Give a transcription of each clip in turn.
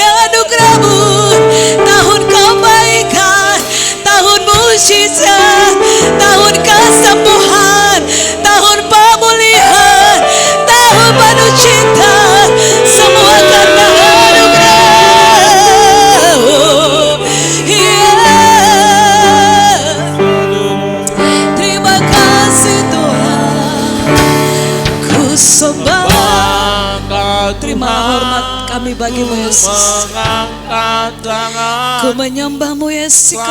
anugerah-Mu, tahun kebaikan, tahun mukjizat, tahun kesembuhan, tahun pemulihan, tahun penuh cinta, semua karena anugerah. Terima kasih Tuhan, ku sembah. Terima hormat kami bagi-Mu Yesus. Ku menyembah-Mu Yesus.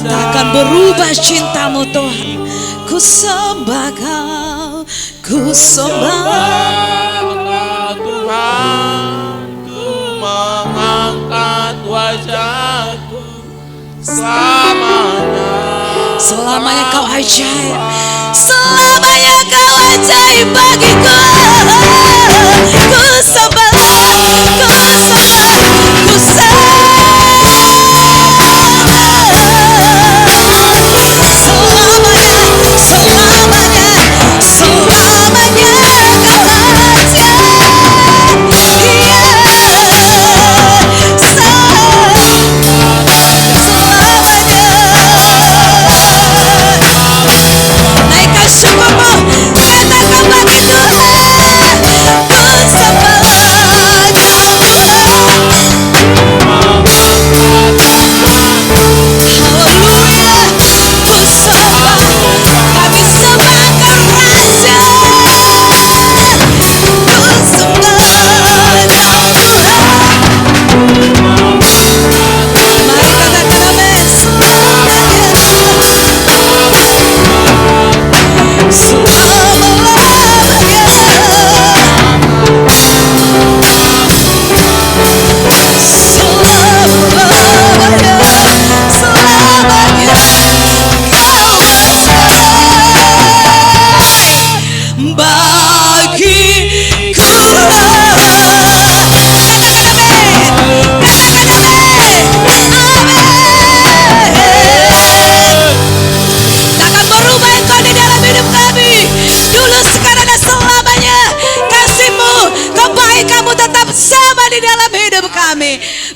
Takkan berubah cinta-Mu Tuhan. Ku sembah Kau, ku sembah Tuhan. Ku mengangkat wajahku selamanya. Selamanya Kau ajaib, selamanya Kau ajaib bagiku. Ku sembah, ku sembah, ku sembah.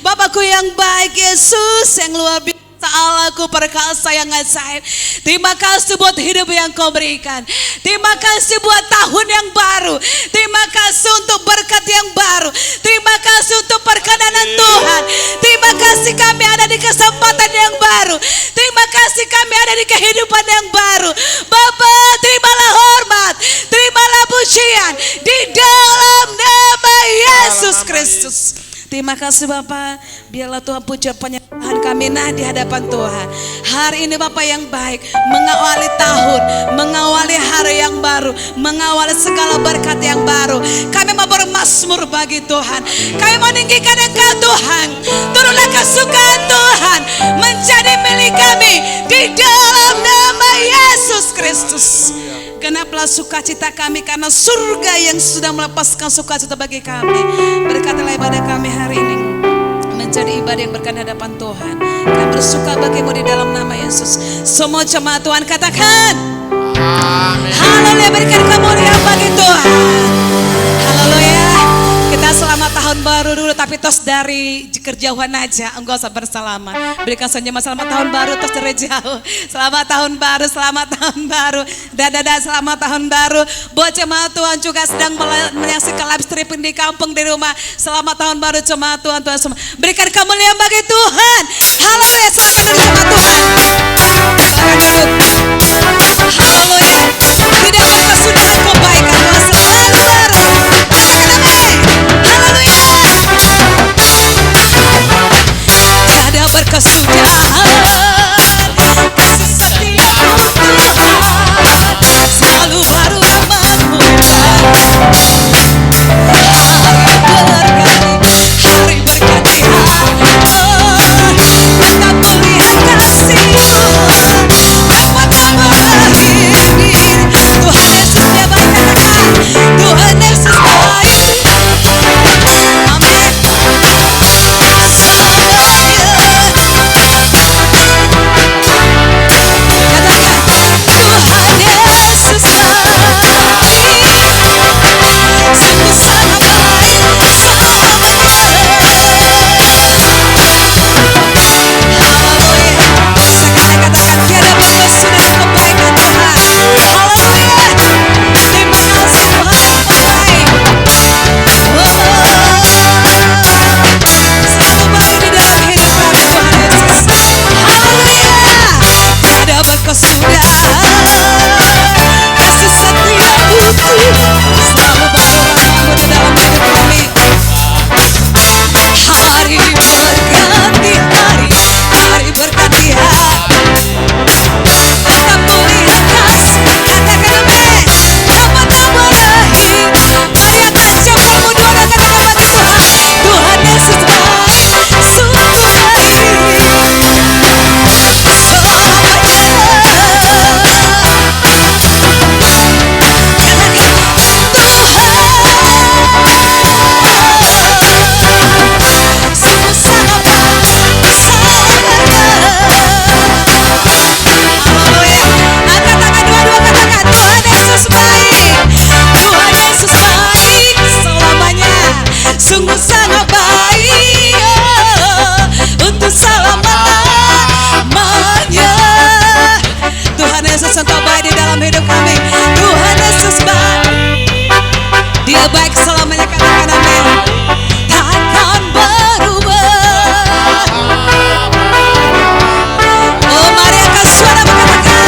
Bapakku yang baik, Yesus yang luar biasa, Allahku perkasa yang ajaib. Terima kasih buat hidup yang Kau berikan. Terima kasih buat tahun yang baru. Terima kasih untuk berkat yang baru. Terima kasih untuk perkenanan Tuhan. Terima kasih kami ada di kesempatan yang baru. Terima kasih kami ada di kehidupan yang baru. Bapa, terimalah hormat, terimalah pujian di dalam nama Yesus Kristus. Terima kasih Bapak, biarlah Tuhan puja penyembahan kami di hadapan Tuhan. Hari ini Bapak yang baik, mengawali tahun, mengawali hari yang baru, mengawali segala berkat yang baru. Kami mau bermazmur bagi Tuhan, kami mau meninggikan Engkau Tuhan. Turunlah kesukaan Tuhan menjadi milik kami di dalam nama Yesus Kristus. Genaplah sukacita kami karena surga yang sudah melepaskan sukacita bagi kami. Berkatilah ibadah kami hari ini menjadi ibadah yang berkenan hadapan Tuhan. Kami bersuka bagi-Mu di dalam nama Yesus. Semua jemaat Tuhan katakan amin. Haleluya, berikan kemuliaan bagi Tuhan. Haleluya. Kita selamat tahun baru dulu, tapi tos dari kejauhan aja, enggak usah bersalaman. Berikan senyuman selamat tahun baru tos dari jauh. Selamat tahun baru, selamat tahun baru. Dadah, selamat tahun baru. Buat jemaat Tuhan juga sedang menyaksikan live streaming di kampung, di rumah. Selamat tahun baru jemaat Tuhan, Tuhan semua. Berikan kemuliaan bagi Tuhan. Haleluya, silakan duduk jemaat Tuhan. Silakan duduk. Haleluya. Tidak ada sudah kebaikan Tuhan selalu terus. Tiada berkesudahan, kasih setia-Mu Tuhan selalu baru memakmurkan. Hari berganti hari, tetap melihat kasih-Mu. Dapat Kau mengakhiri, Tuhan Yesus dia berkata Dia baik selamanya, katakan amin. Takkan berubah. Oh, mari angkat suara berkatakan,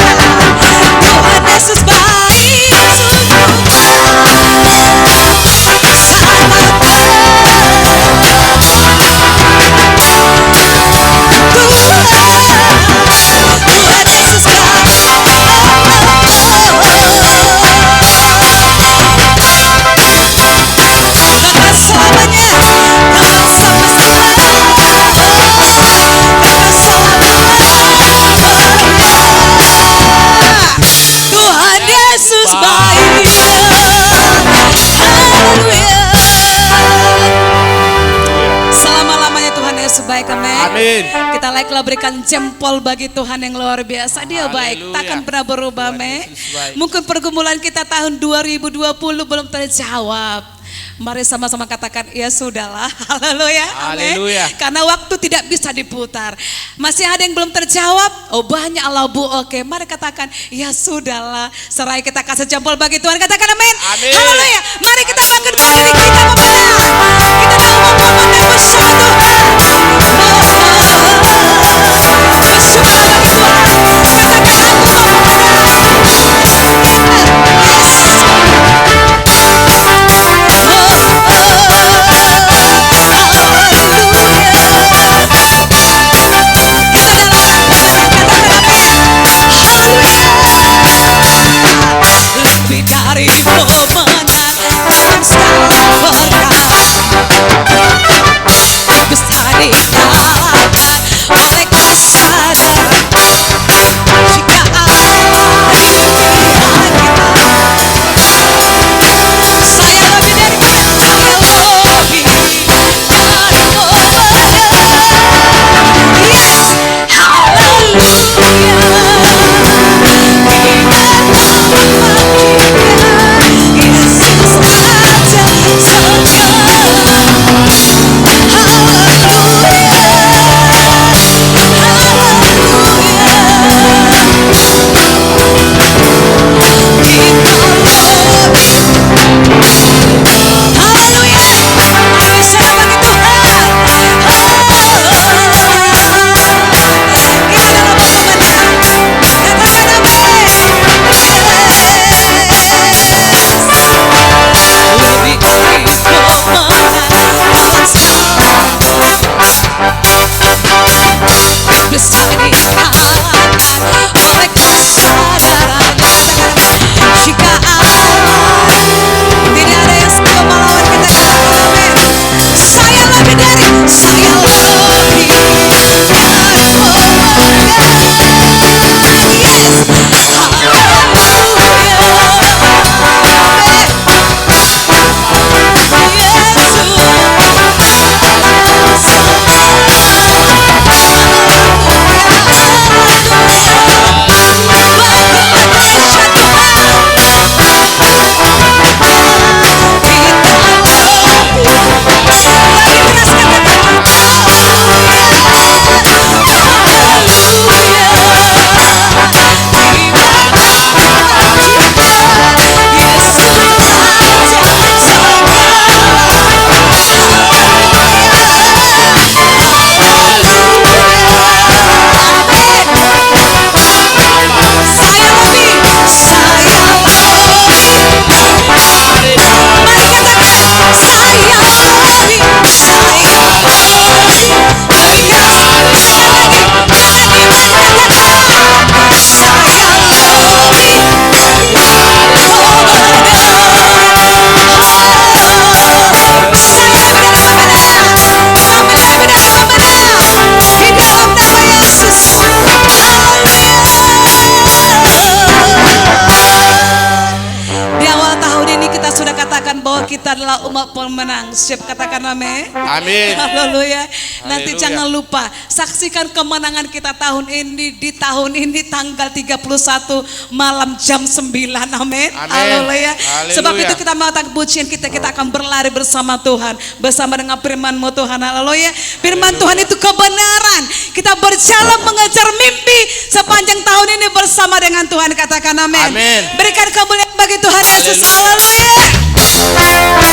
Tuhan Yesus baik sungguh. Tuhan Yesus kekal selamanya, kekal sampai Tuhan Yesus baik. Haleluya. Selama-lamanya Tuhan Yesus baik, amin. Amin. Kita like-lah berikan jempol bagi Tuhan yang luar biasa. Dia baik, Haleluya. takkan pernah berubah, Tuhan amin. Yesus baik. Mungkin pergumulan kita tahun 2020 belum terjawab. Mari sama-sama katakan, ya sudahlah. Haleluya. Amin. Haleluya. Karena waktu tidak bisa diputar. Masih ada yang belum terjawab? Oh, banyak Allah, Bu. Oke, mari katakan, ya sudahlah. Serai kita kasih jempol bagi Tuhan. Katakan amin. Amin. Haleluya. Mari kita bangkit berdiri, kita memenang. Kita mau memenang bersama Tuhan. Bersyukur bagi Tuhan. Katakan aku mau memenang. Lebih dari pemenang dalam segala perkara, bisa dikalahkan oleh kesadaran. Jika Allah di pihak kita, saya lebih dari pemenang, saya lebih dari pemenang. Yes, bisa dikalahkan oleh kesadaran. Jika Allah tidak ada yang setia melawan kita, katakan amin. Saya lebih dari pemenang. Yes, kita adalah umat pemenang. Siap, katakan amin. Amin. Haleluya. Nanti Haleluya. jangan lupa saksikan kemenangan kita tahun ini, di tahun ini tanggal 31 malam jam 9. Amin. Haleluya. Haleluya. Sebab itu kita mengatakan pujian kita akan berlari bersama Tuhan, bersama dengan firman-Mu Tuhan. Haleluya. Firman Tuhan itu kebenaran. Kita berjalan mengejar mimpi sepanjang tahun ini bersama dengan Tuhan. Katakan amin. Amin. Berikan kemuliaan bagi Tuhan Yesus. Haleluya. Haleluya.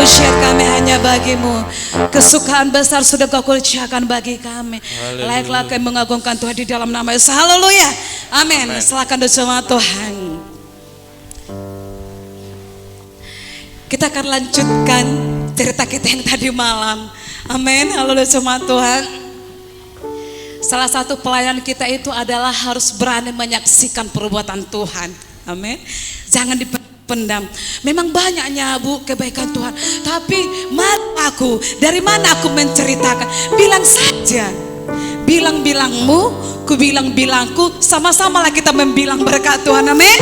pujian kami hanya bagimu. Kesukaan besar sudah kau kerjakan bagi kami. Layaklah kami mengagungkan Tuhan di dalam nama Yesus. Haleluya. Amin. Silakan doa Tuhan. Kita akan lanjutkan cerita kita yang tadi malam. Amin. Haleluya jemaat Tuhan. Salah satu pelayan kita itu adalah harus berani menyaksikan perbuatan Tuhan. Amin. Jangan dipendam. Memang banyaknya Bu kebaikan Tuhan. Tapi aku dari mana aku menceritakan? Bilang saja. Bilang-bilangmu, ku bilang-bilangku, sama-samalah kita membilang berkat Tuhan. Amin.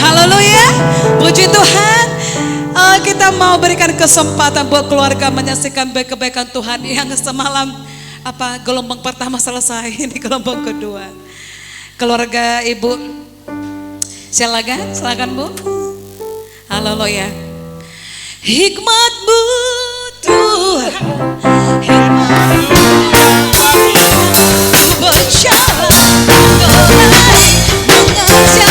Haleluya. Puji Tuhan. Kita mau berikan kesempatan buat keluarga menyaksikan kebaikan Tuhan yang semalam gelombang pertama selesai, ini gelombang kedua. Keluarga Ibu, silakan Bu. Haleluya. Hikmat-Mu Tuhan, hikmat-Mu berjalan mulai mengejar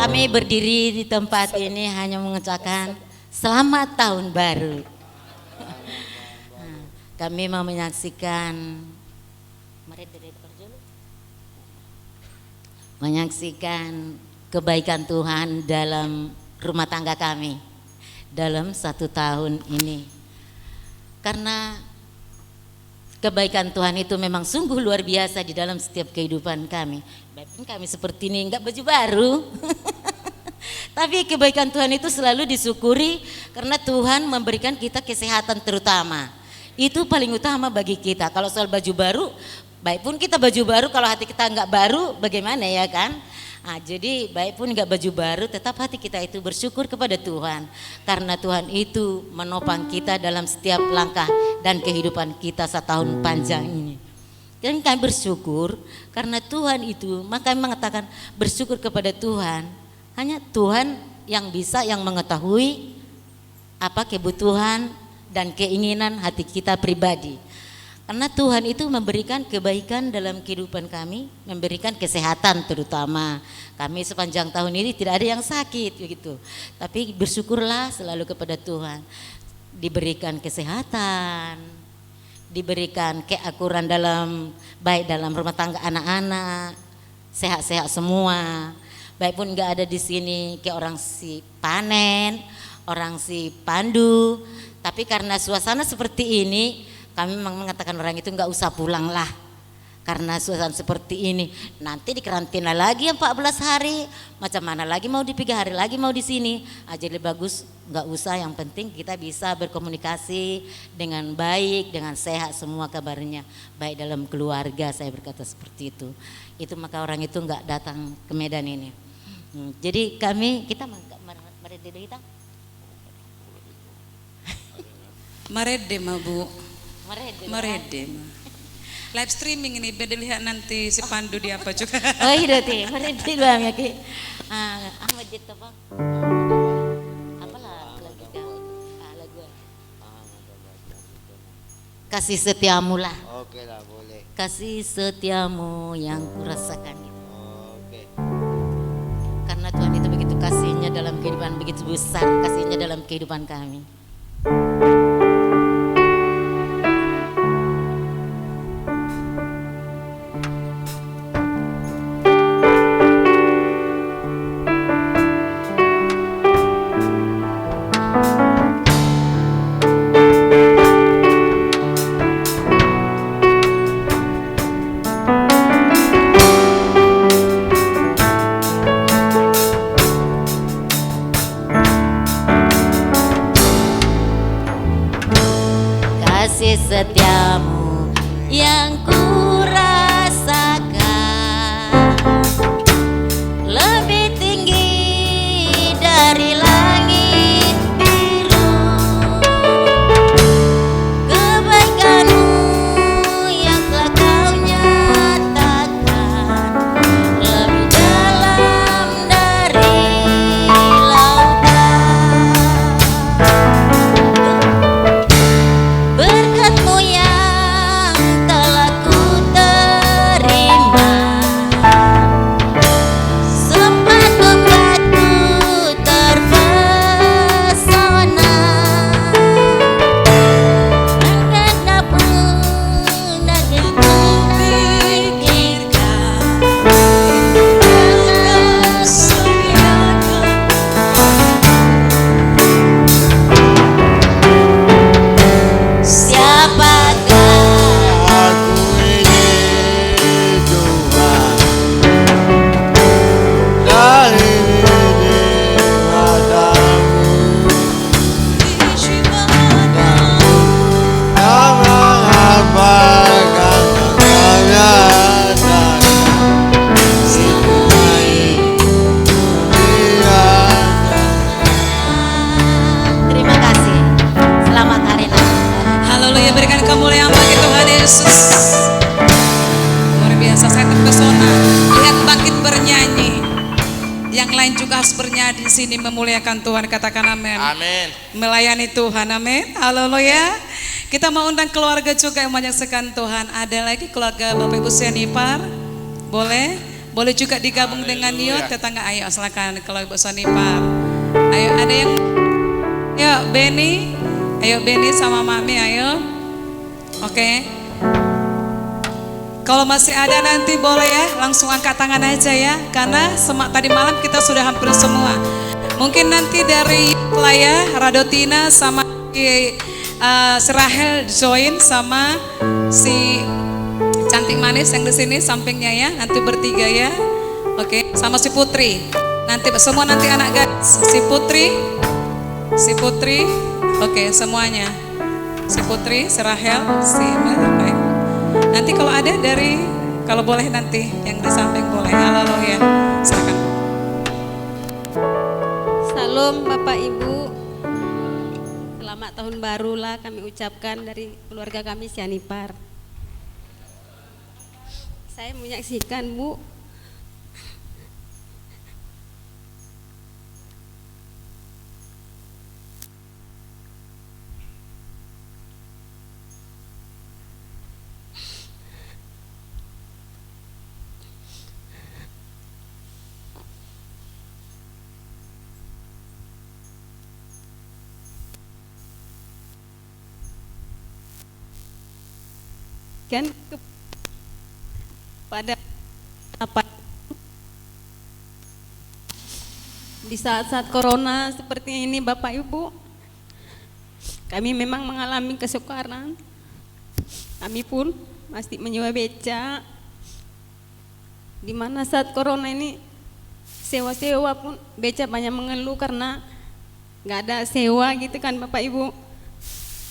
Kami berdiri di tempat ini hanya mengucapkan selamat tahun baru. Kami mau menyaksikan kebaikan Tuhan dalam rumah tangga kami dalam 1 tahun ini. Karena kebaikan Tuhan itu memang sungguh luar biasa di dalam setiap kehidupan kami. Bahkan kami seperti ini enggak baju baru. Tapi kebaikan Tuhan itu selalu disyukuri karena Tuhan memberikan kita kesehatan terutama. Itu paling utama bagi kita. Kalau soal baju baru, baik pun kita baju baru, kalau hati kita enggak baru bagaimana ya kan? Jadi baik pun enggak baju baru, tetap hati kita itu bersyukur kepada Tuhan. Karena Tuhan itu menopang kita dalam setiap langkah dan kehidupan kita 1 tahun panjang ini. Dan kami bersyukur karena Tuhan itu, maka kami mengatakan bersyukur kepada Tuhan. Hanya Tuhan yang bisa, yang mengetahui apa kebutuhan dan keinginan hati kita pribadi. Karena Tuhan itu memberikan kebaikan dalam kehidupan kami, memberikan kesehatan terutama. Kami sepanjang tahun ini tidak ada yang sakit begitu. Tapi bersyukurlah selalu kepada Tuhan. Diberikan kesehatan, diberikan keakuran baik dalam rumah tangga anak-anak, sehat-sehat semua. Baik pun nggak ada di sini kayak orang si panen, orang si pandu. Tapi karena suasana seperti ini, kami memang mengatakan orang itu nggak usah pulang lah. Karena suasana seperti ini, nanti dikarantina lagi 14 hari, macam mana lagi mau di 3 hari lagi mau di sini. Jadi bagus nggak usah, yang penting kita bisa berkomunikasi dengan baik, dengan sehat semua kabarnya. Baik dalam keluarga, saya berkata seperti itu. Itu maka orang itu nggak datang ke Medan ini. Jadi kita meredem kita. Meredem Bu. Meredem. Live streaming ini biar dilihat nanti si Pandu di apa juga. Oh iya teh, meredem bang ya ki. Ahmad Jito bang. Apalah lagu. Kasih setiamu lah. Oke lah, boleh. Kasih setiamu yang kurasakan gitu. Oke. Karena Tuhan itu begitu kasihnya dalam kehidupan, begitu besar kasihnya dalam kehidupan kami. Kasih setiamu yang kurasakan lebih tinggi dari langit biru. Kebaikanmu yang telah Yesus. Luar biasa, saya terpesona lihat bangkit bernyanyi. Yang lain juga harus bernyanyi di sini memuliakan Tuhan. Katakan amin. Amin. Melayani Tuhan, amin. Haleluya. Kita mau undang keluarga juga yang menyaksikan Tuhan. Ada lagi keluarga Bapak Ibu Sianipar? Boleh? Boleh juga digabung dengan Niot tetangga. Ayo silakan keluarga Ibu Sianipar. Ayo ada yang, ya Beni. Ayo Beni sama Mami, ayo. Oke. Kalau masih ada nanti boleh ya, langsung angkat tangan aja ya. Karena tadi malam kita sudah hampir semua. Mungkin nanti dari Laya, Radotina sama si Rahel join sama si cantik manis yang di sini sampingnya ya. Nanti bertiga ya. Oke, sama si Putri. Nanti semua nanti anak gadis. Si Putri. Oke, semuanya. Si Putri, si Rahel, si Mel. Nanti kalau ada dari, kalau boleh nanti yang di samping boleh. Haleluya. Silakan. Salam Bapak Ibu. Selamat tahun baru lah kami ucapkan dari keluarga kami Sianipar. Saya menyaksikan Bu, kan pada apa di saat-saat corona seperti ini Bapak Ibu, kami memang mengalami kesukaran. Kami pun masih menyewa beca, di mana saat corona ini sewa-sewa pun beca banyak mengeluh karena nggak ada sewa gitu kan Bapak Ibu.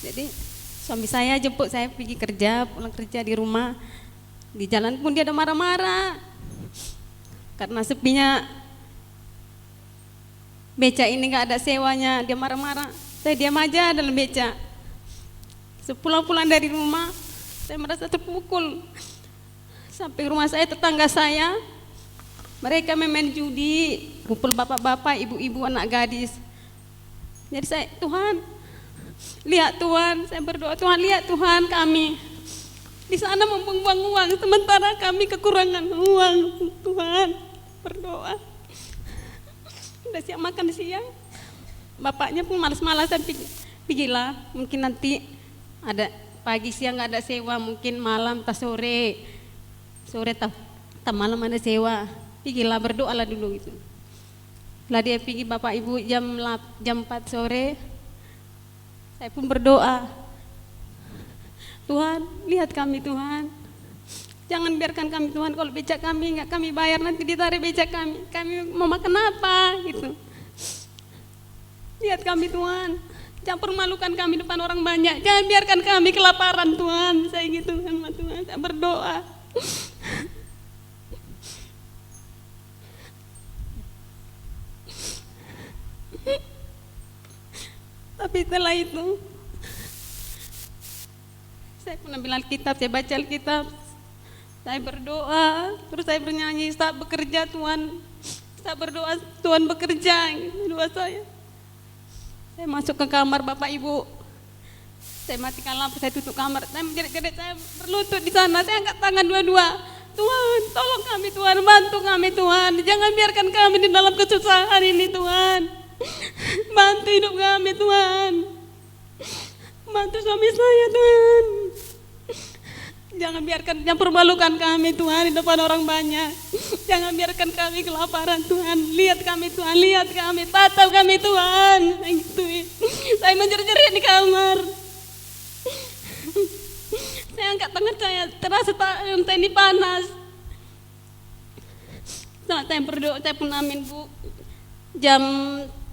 Jadi suami saya jemput saya pergi kerja, pulang kerja di rumah. Di jalan pun dia ada marah-marah. Karena sepinya beca ini gak ada sewanya, dia marah-marah. Saya diam aja dalam beca. Sepulang-pulang dari rumah, saya merasa terpukul. Sampai rumah saya, tetangga saya, mereka main judi, kumpul bapak-bapak, ibu-ibu, anak gadis. Jadi saya, Tuhan, lihat Tuhan, saya berdoa, Tuhan lihat Tuhan kami di sana membuang uang, sementara kami kekurangan uang. Tuhan, berdoa. Udah siap makan siang, bapaknya pun malas-malasan, pergilah, mungkin nanti ada pagi siang nggak ada sewa, mungkin malam tak sore tak malam ada sewa, pergilah berdoalah dulu gitu. Lah dia pergi bapak ibu jam 4 sore. Saya pun berdoa, Tuhan lihat kami Tuhan, jangan biarkan kami Tuhan, kalau becak kami nggak kami bayar nanti ditarik becak kami mau makan apa gitu. Lihat kami Tuhan, jangan permalukan kami depan orang banyak, jangan biarkan kami kelaparan Tuhan. Saya gitu sama Tuhan, saya berdoa. Tapi setelah itu saya pun ambil Alkitab, saya baca Alkitab, saya berdoa, terus saya bernyanyi, saat bekerja Tuhan, saat berdoa Tuhan bekerja, gitu doa saya. Saya masuk ke kamar Bapak Ibu, saya matikan lampu, saya tutup kamar, saya menjerit-jerit, saya berlutut di sana, saya angkat tangan dua-dua. Tuhan, tolong kami Tuhan, bantu kami Tuhan, jangan biarkan kami di dalam kesusahan ini Tuhan. Bantu hidup kami Tuhan, bantu suami saya Tuhan, jangan biarkan, jangan permalukan kami Tuhan di depan orang banyak, jangan biarkan kami kelaparan Tuhan. Lihat kami Tuhan, lihat kami, tatap kami Tuhan. Gitu. Saya menjerit-jerit di kamar, saya angkat tangan, saya terasa ini panas. Saat saya berdoa, saya pun amin Bu. Jam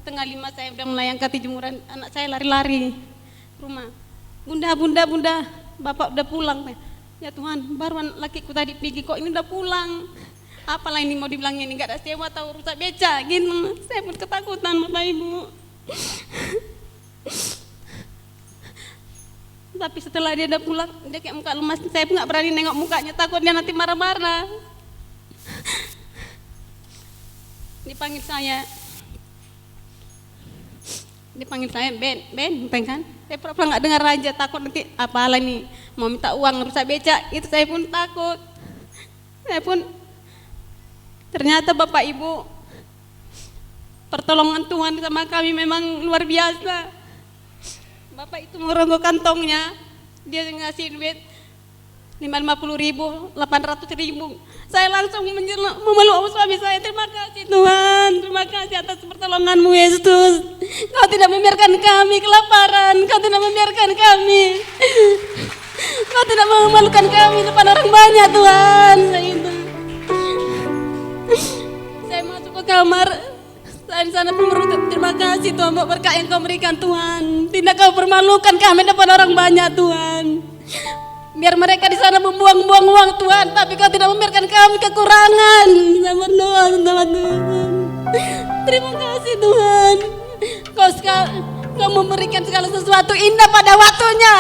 4:30 saya udah mulai angkat jemuran, anak saya lari-lari rumah. Bunda, bapak udah pulang. Ya Tuhan, baru lakiku tadi pergi kok ini udah pulang. Apalah ini mau dibilangnya ini gak ada sewa atau rusak beca gitu. Saya pun ketakutan Bapak Ibu. Tapi setelah dia udah pulang, dia kayak muka lemas. Saya pun nggak berani nengok mukanya, takut dia nanti marah-marah. Dipanggil saya, Ben kan? Saya pura-pura nggak dengar aja, takut nanti apalah nih, mau minta uang rusak becak. Itu saya pun takut. Saya pun ternyata Bapak Ibu, pertolongan Tuhan sama kami memang luar biasa. Bapak itu merogoh kantongnya, dia ngasih duit 550.000, 800.000. Saya langsung memeluk suami saya. Terima kasih Tuhan, terima kasih atas pertolongan-Mu Yesus. Kau tidak membiarkan kami kelaparan, Kau tidak membiarkan kami, Kau tidak memalukan kami depan orang banyak Tuhan. Saya masuk ke kamar, saya di sana pun berucap terima kasih Tuhan buat berkat yang Kau berikan Tuhan. Tidak Kau permalukan kami depan orang banyak Tuhan. Biar mereka di sana membuang-buang uang Tuhan, tapi Kau tidak membiarkan kami kekurangan. Sama Tuhan. Terima kasih Tuhan. Kau memberikan segala sesuatu indah pada waktunya.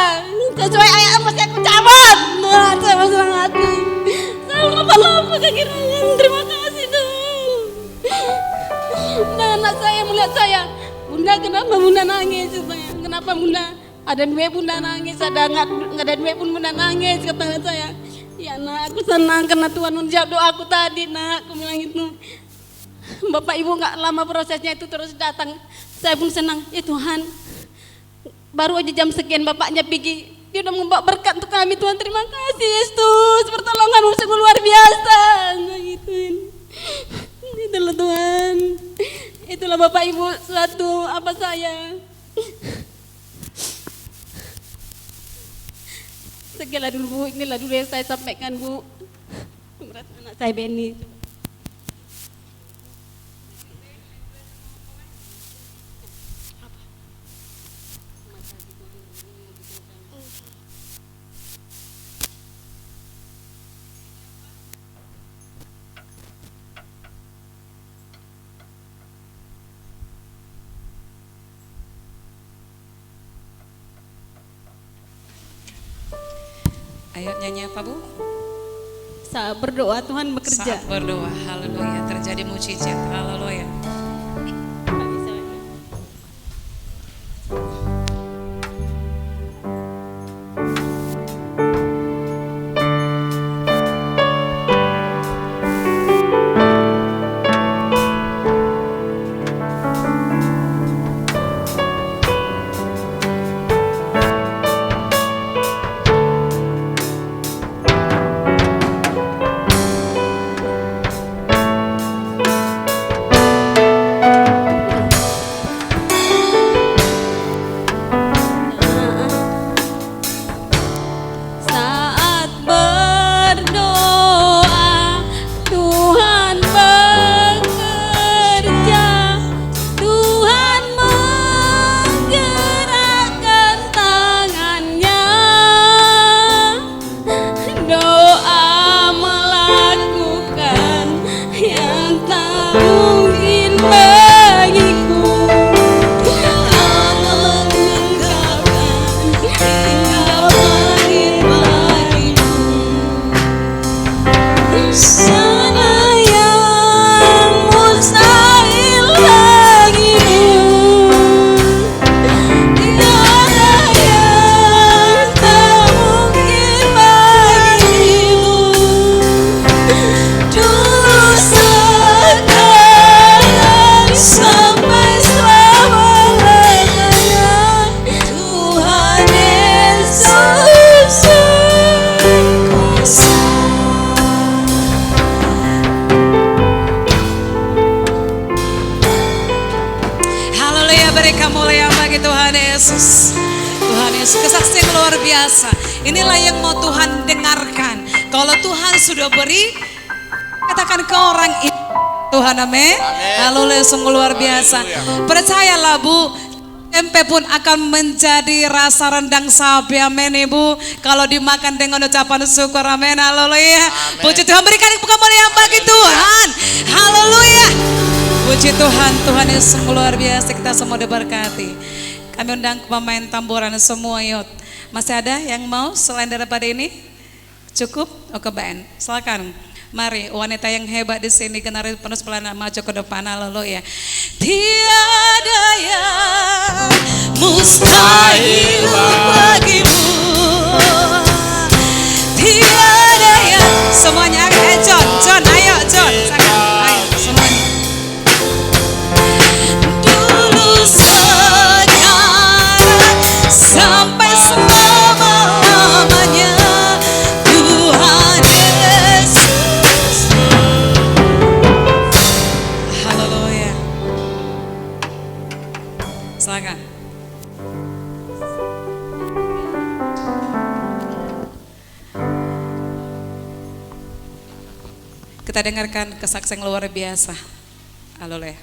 Sesuai ayat apa yang aku cabat. Tuhan, saya senang hati. Saya lupa kekirangan. Terima kasih Tuhan. Dan anak saya melihat saya, Bunda kenapa Bunda nangis? Kenapa Bunda? Ada duit Bunda nangis, ada nggak ada duit pun Bunda nangis, kata saya. Ya nak, aku senang karena Tuhan menjawab doaku tadi nak, aku bilang itu. Bapak Ibu nggak lama prosesnya itu terus datang, saya pun senang. Ya Tuhan, baru aja jam sekian bapaknya pergi, dia udah membawa berkat untuk kami Tuhan. Terima kasih Yesus, pertolongan-Mu sungguh luar biasa. Gituin. Itulah Tuhan, itulah Bapak Ibu suatu apa saya. Segala dulu Bu, inilah dulu yang saya sampaikan Bu. Berat anak saya Benny. Ayo nyanyi apa Bu? Saat berdoa Tuhan bekerja. Saat berdoa, haleluya, terjadi mukjizat, haleluya. Yesus. Tuhan Yesus, kesaksian luar biasa. Inilah yang mau Tuhan dengarkan. Kalau Tuhan sudah beri, katakan ke orang ini. Tuhan, amin. Haleluya, sungguh luar biasa. Percayalah Bu, tempe pun akan menjadi rasa rendang sapi, amin Ibu. Kalau dimakan dengan ucapan syukur, amin. Haleluya. Puji Tuhan, berikan kemuliaan bagi Tuhan. Haleluya. Puji Tuhan, Tuhan yang sungguh luar biasa. Kita semua diberkati. Kami undang pemain tamburan semua, yuk. Masih ada yang mau selain daripada ini? Cukup? Oke, Ben. Silakan. Mari wanita yang hebat di sini kenari penuh pelana maju ke depan. Haleluya. Tiada yang mustahil bagimu. Tiada yang semuanya. John, ayo John. Ayo semuanya. Dulu sekarang sampai selama-lamanya Tuhan Yesus. Haleluya. Silakan. Kita dengarkan kesaksian luar biasa. Haleluya.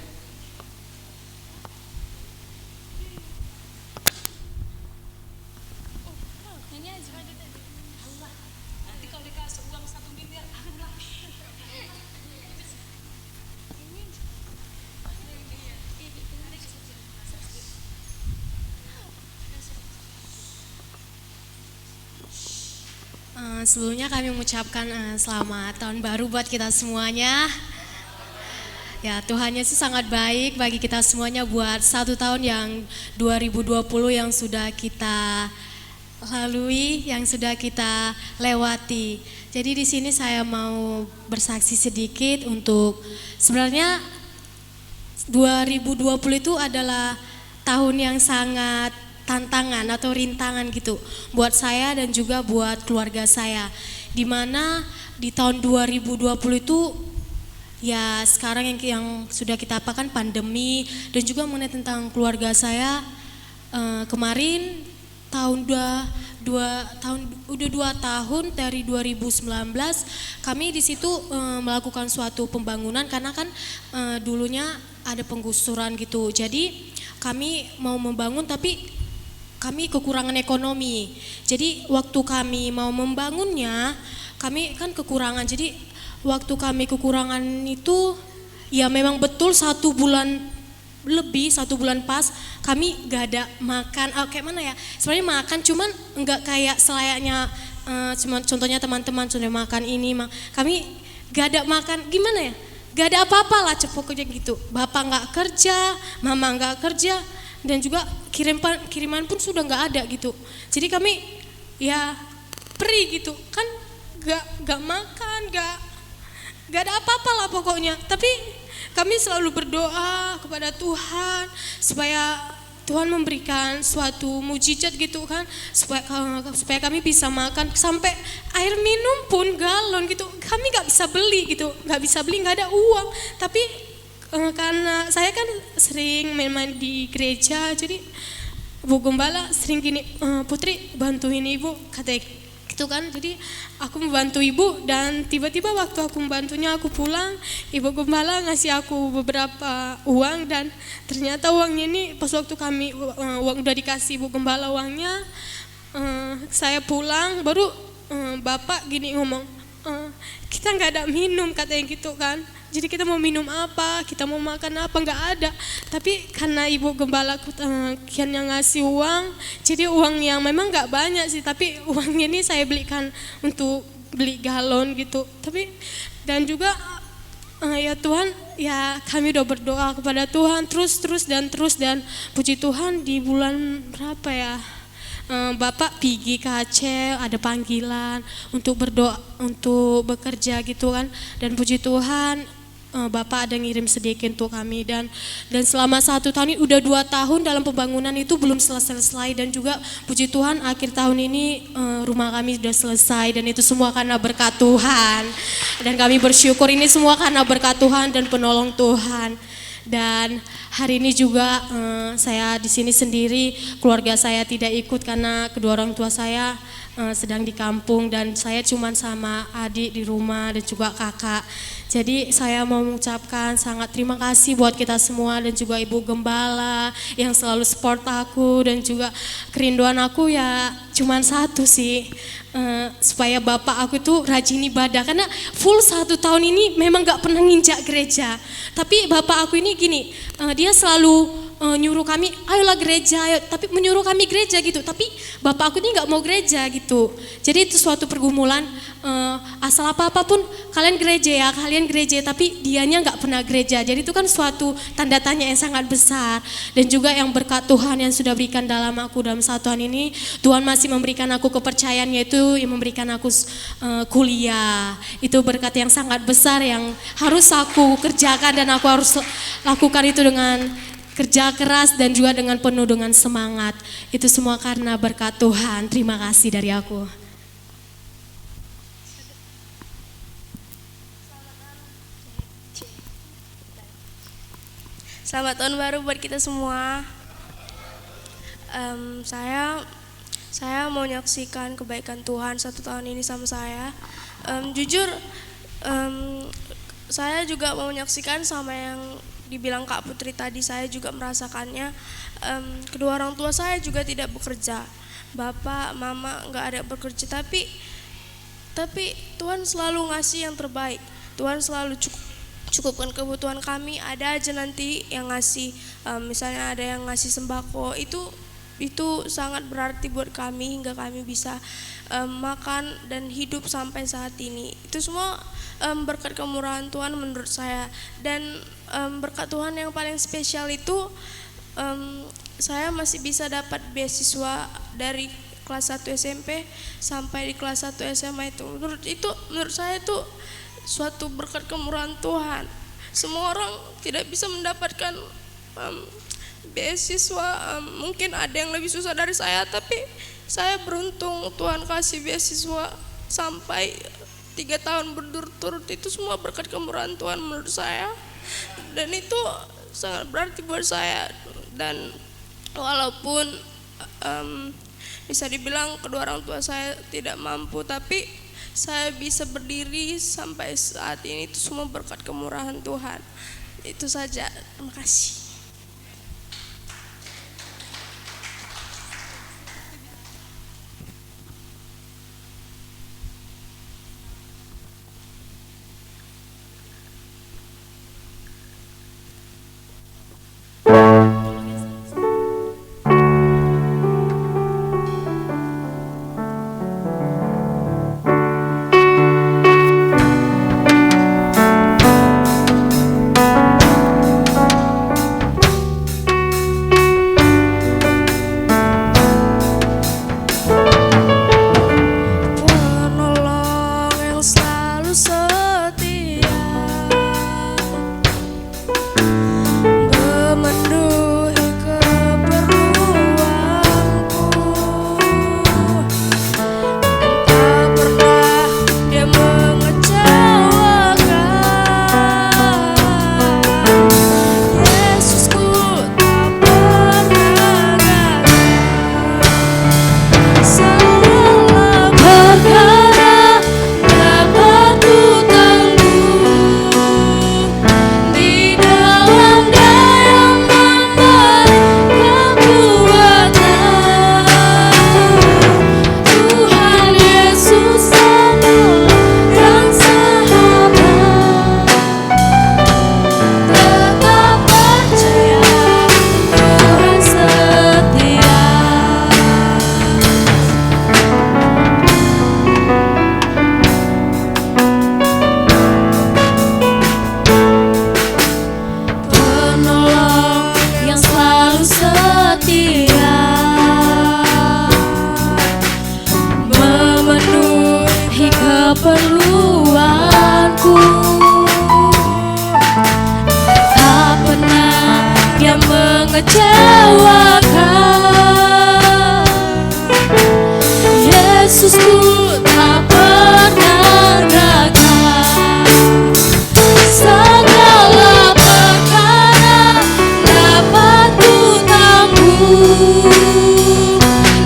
Sebelumnya kami mengucapkan selamat tahun baru buat kita semuanya. Ya, Tuhan Yesus sangat baik bagi kita semuanya buat 1 tahun yang 2020 yang sudah kita lalui, yang sudah kita lewati. Jadi di sini saya mau bersaksi sedikit untuk sebenarnya 2020 itu adalah tahun yang sangat tantangan atau rintangan gitu buat saya dan juga buat keluarga saya, dimana di tahun 2020 itu ya sekarang yang sudah kita apakan pandemi dan juga mengenai tentang keluarga saya, kemarin udah 2 tahun dari 2019 kami di situ melakukan suatu pembangunan karena kan dulunya ada penggusuran gitu, jadi kami mau membangun tapi kami kekurangan ekonomi. Jadi waktu kami mau membangunnya, kami kan kekurangan. Jadi waktu kami kekurangan itu, ya memang betul 1 bulan lebih, 1 bulan pas, kami gak ada makan. Kayak mana ya? Sebenarnya makan, cuman nggak kayak selayaknya. Cuman contohnya teman-teman sudah makan ini, kami gak ada makan. Gimana ya? Gak ada apa-apa lah, pokoknya gitu. Bapak nggak kerja, mama nggak kerja. Dan juga kiriman pun sudah nggak ada gitu. Jadi kami ya perih gitu kan, nggak makan, nggak ada apa-apa lah pokoknya. Tapi kami selalu berdoa kepada Tuhan supaya Tuhan memberikan suatu mujizat gitu kan, supaya kami bisa makan, sampai air minum pun galon gitu kami nggak bisa beli gitu, nggak ada uang. Tapi karena saya kan sering main-main di gereja, jadi Bu Gembala sering gini, Putri bantuin ibu, katanya gitu kan. Jadi aku membantu ibu dan tiba-tiba waktu aku membantunya, aku pulang, Ibu Gembala ngasih aku beberapa uang dan ternyata uangnya ini pas waktu kami uang udah dikasih Ibu Gembala uangnya, saya pulang baru Bapak gini ngomong, kita nggak ada minum katanya gitu kan. Jadi kita mau minum apa, kita mau makan apa, nggak ada. Tapi karena Ibu Gembala kian yang ngasih uang, jadi uang yang memang nggak banyak sih, tapi uangnya ini saya belikan untuk beli galon gitu. Tapi dan juga ya Tuhan, ya kami udah berdoa kepada Tuhan terus dan puji Tuhan di bulan berapa ya, Bapak pergi ke Aceh, ada panggilan untuk berdoa, untuk bekerja gitu kan. Dan puji Tuhan Bapak ada ngirim sedikit untuk kami dan selama 1 tahun ini udah 2 tahun dalam pembangunan itu belum selesai, dan juga puji Tuhan akhir tahun ini rumah kami sudah selesai, dan itu semua karena berkat Tuhan. Dan kami bersyukur ini semua karena berkat Tuhan dan penolong Tuhan. Dan hari ini juga saya di sini sendiri, keluarga saya tidak ikut karena kedua orang tua saya sedang di kampung dan saya cuma sama adik di rumah dan juga kakak. Jadi saya mau mengucapkan sangat terima kasih buat kita semua dan juga Ibu Gembala yang selalu support aku, dan juga kerinduan aku ya cuma satu sih, supaya bapak aku itu rajin ibadah, karena full 1 tahun ini memang gak pernah nginjak gereja. Tapi bapak aku ini gini, dia selalu nyuruh kami, ayolah gereja, ayo, tapi menyuruh kami gereja gitu. Tapi bapak aku ini nggak mau gereja gitu. Jadi itu suatu pergumulan. Asal apapun kalian gereja, tapi dianya nggak pernah gereja. Jadi itu kan suatu tanda tanya yang sangat besar. Dan juga yang berkat Tuhan yang sudah berikan dalam aku dalam satuan ini, Tuhan masih memberikan aku kepercayaan, yaitu yang memberikan aku kuliah. Itu berkat yang sangat besar yang harus aku kerjakan dan aku harus lakukan itu dengan kerja keras dan juga dengan penuh dengan semangat. Itu semua karena berkat Tuhan. Terima kasih dari aku. Selamat tahun baru buat kita semua. Saya mau menyaksikan kebaikan Tuhan 1 tahun ini sama saya. Jujur, saya juga mau menyaksikan sama yang dibilang Kak Putri tadi. Saya juga merasakannya. Kedua orang tua saya juga tidak bekerja. Bapak, mama nggak ada bekerja. Tapi Tuhan selalu ngasih yang terbaik. Tuhan selalu cukupkan kebutuhan kami. Ada aja nanti yang ngasih, misalnya ada yang ngasih sembako, itu sangat berarti buat kami hingga kami bisa makan dan hidup sampai saat ini. Itu semua berkat kemurahan Tuhan menurut saya. Dan berkat Tuhan yang paling spesial itu saya masih bisa dapat beasiswa dari kelas 1 SMP sampai di kelas 1 SMA. Menurut saya itu suatu berkat kemurahan Tuhan. Semua orang tidak bisa mendapatkan beasiswa. Mungkin ada yang lebih susah dari saya, tapi saya beruntung Tuhan kasih beasiswa sampai 3 tahun berturut-turut. Itu semua berkat kemurahan Tuhan menurut saya, dan itu sangat berarti buat saya. Dan walaupun bisa dibilang kedua orang tua saya tidak mampu, tapi saya bisa berdiri sampai saat ini itu semua berkat kemurahan Tuhan. Itu saja, terima kasih.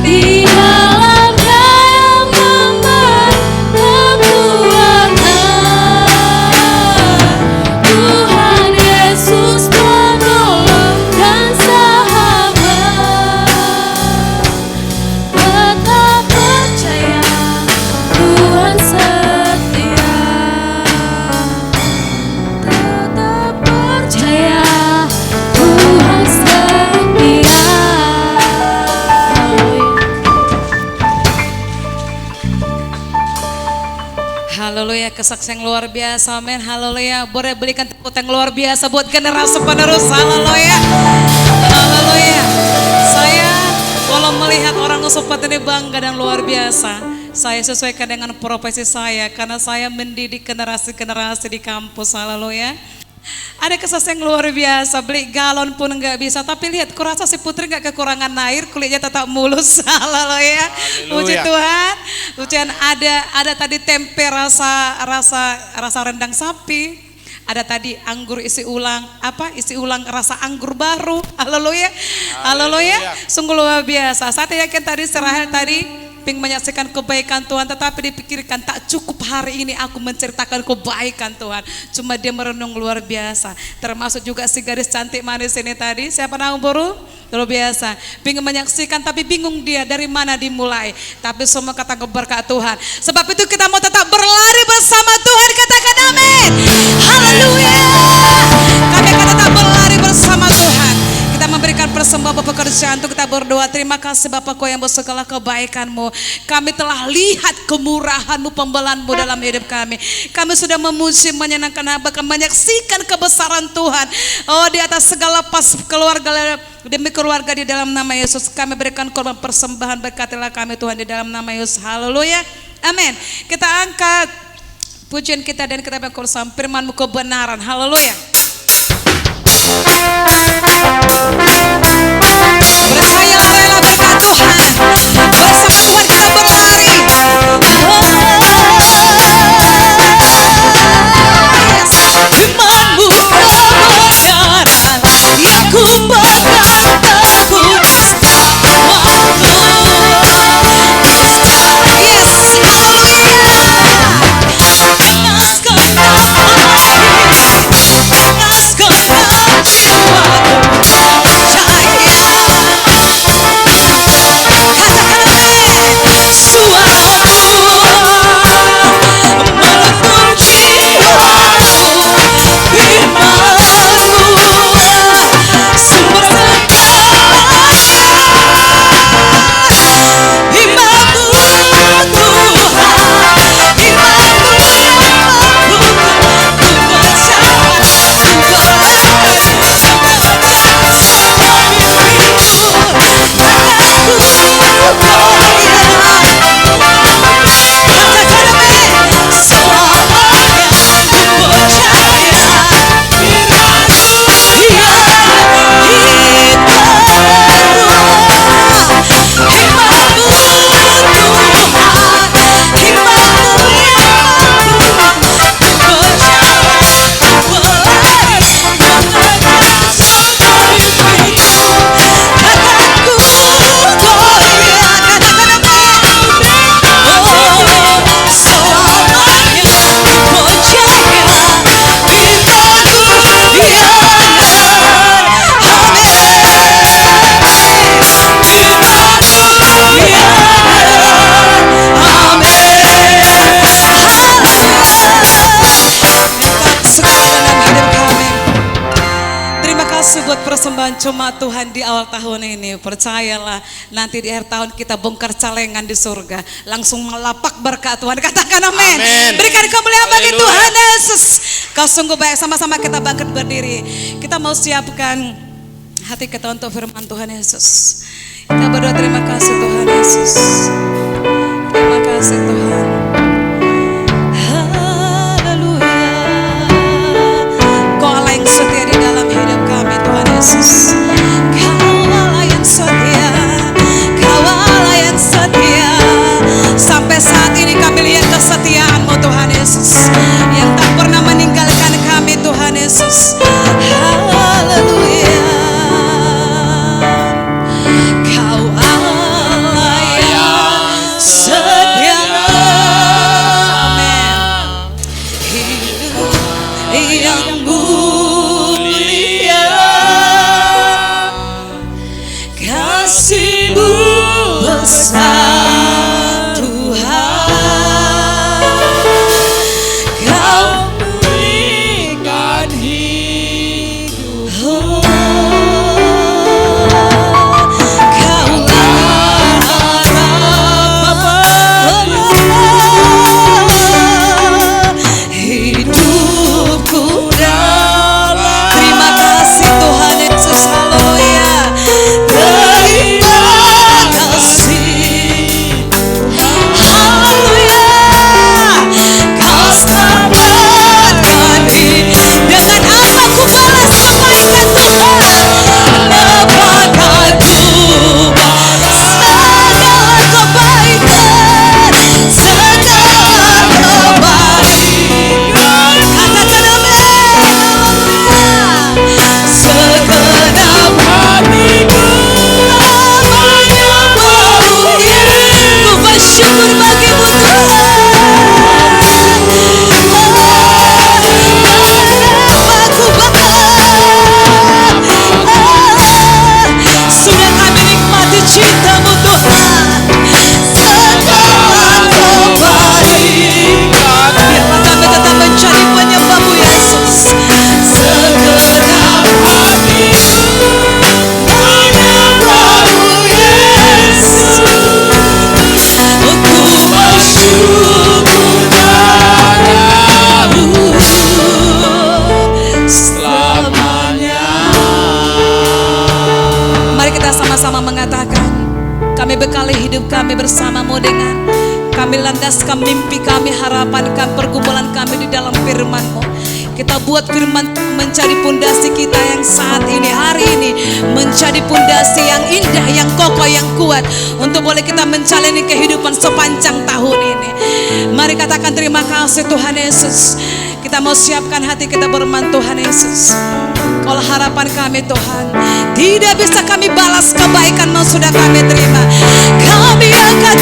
Di dalamnya yang memberi kekuatan. Haleluya, kesaksian luar biasa, amin. Haleluya, boleh berikan tepuk tangan luar biasa buat generasi penerus. Haleluya, haleluya. Saya kalau melihat orang seperti ini bangga dan luar biasa. Saya sesuaikan dengan profesi saya karena saya mendidik generasi-generasi di kampus. Haleluya. Ada kesaksian luar biasa, beli galon pun nggak bisa. Tapi lihat, kurasa si putri nggak kekurangan air, kulitnya tetap mulus. Haleluya, puji Tuhan. Pujian ada tadi tempe rasa rendang sapi. Ada tadi anggur isi ulang rasa anggur baru. Haleluya, haleluya. Sungguh luar biasa. Saya yakin tadi Serahel tadi ingin menyaksikan kebaikan Tuhan, tetapi dipikirkan tak cukup hari ini aku menceritakan kebaikan Tuhan. Cuma dia merenung luar biasa. Termasuk juga si gadis cantik manis ini tadi. Siapa nama Buru? Luar biasa. Bingung menyaksikan tapi bingung dia dari mana dimulai. Tapi semua kata berkat Tuhan. Sebab itu kita mau tetap berlari bersama Tuhan. Katakan amin. Haleluya. Kami akan tetap berlari bersama Tuhan. Kita memberikan persembahan pekerjaan untuk kita berdoa. Terima kasih Bapakku yang bersegala kebaikan-Mu. Kami telah lihat kemurahan-Mu, pembelaan-Mu dalam hidup kami. Kami sudah memuji, menyenangkan hamba, menyaksikan kebesaran Tuhan. Oh, di atas segala keluarga, demi keluarga di dalam nama Yesus. Kami berikan korban persembahan, berkatilah kami Tuhan di dalam nama Yesus. Haleluya. Amin. Kita angkat pujian kita dan kita berkorban firman-Mu kebenaran. Haleluya. Percayalah rela berkat Tuhan. Bersama Tuhan kita berlari. Firman-Mu kebenaran yang ku pegang teguh. Persembahan cuma Tuhan di awal tahun ini. Percayalah nanti di akhir tahun kita bongkar calengan di surga. Langsung melapak berkat Tuhan. Katakan amin. Berikan kemuliaan bagi Tuhan Yesus. Kau sungguh baik. Sama-sama kita bangkit berdiri. Kita mau siapkan hati kita untuk firman Tuhan Yesus. Kita berdoa, terima kasih Tuhan Yesus. Terima kasih Tuhan. Kaulah yang setia, Kaulah yang setia. Sampai saat ini kami lihat kesetiaan-Mu Tuhan Yesus, yang tak pernah meninggalkan kami Tuhan Yesus. Haleluya. Kau Allah yang setia. landaskan mimpi kami, harapan kami, pergumulan kami di dalam firman-Mu. Kita buat firman menjadi pondasi kita yang saat ini, hari ini, menjadi pondasi yang indah, yang kokoh, yang kuat, untuk boleh kita menjalani kehidupan sepanjang tahun ini. Mari katakan terima kasih Tuhan Yesus. Kita mau siapkan hati kita berman Tuhan Yesus. Kalau harapan kami Tuhan, tidak bisa kami balas kebaikan yang sudah kami terima. Kami akan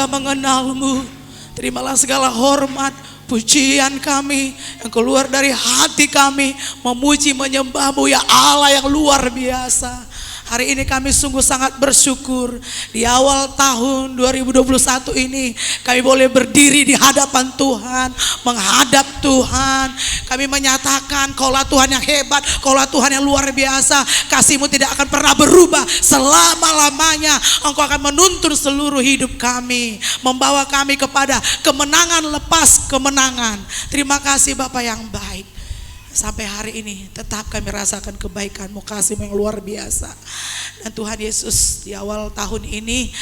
mengenal-Mu. Terimalah segala hormat, pujian kami yang keluar dari hati kami, memuji menyembah-Mu ya Allah yang luar biasa. Hari ini kami sungguh sangat bersyukur. Di awal tahun 2021 ini kami boleh berdiri di hadapan Tuhan, menghadap Tuhan. Kami menyatakan Kaulah Tuhan yang hebat, Kaulah Tuhan yang luar biasa. Kasih-Mu tidak akan pernah berubah selama-lamanya. Engkau akan menuntun seluruh hidup kami, membawa kami kepada kemenangan lepas kemenangan. Terima kasih Bapa yang baik. Sampai hari ini tetap kami rasakan kebaikan-Mu, kasih-Mu yang luar biasa. Dan Tuhan Yesus, di awal tahun ini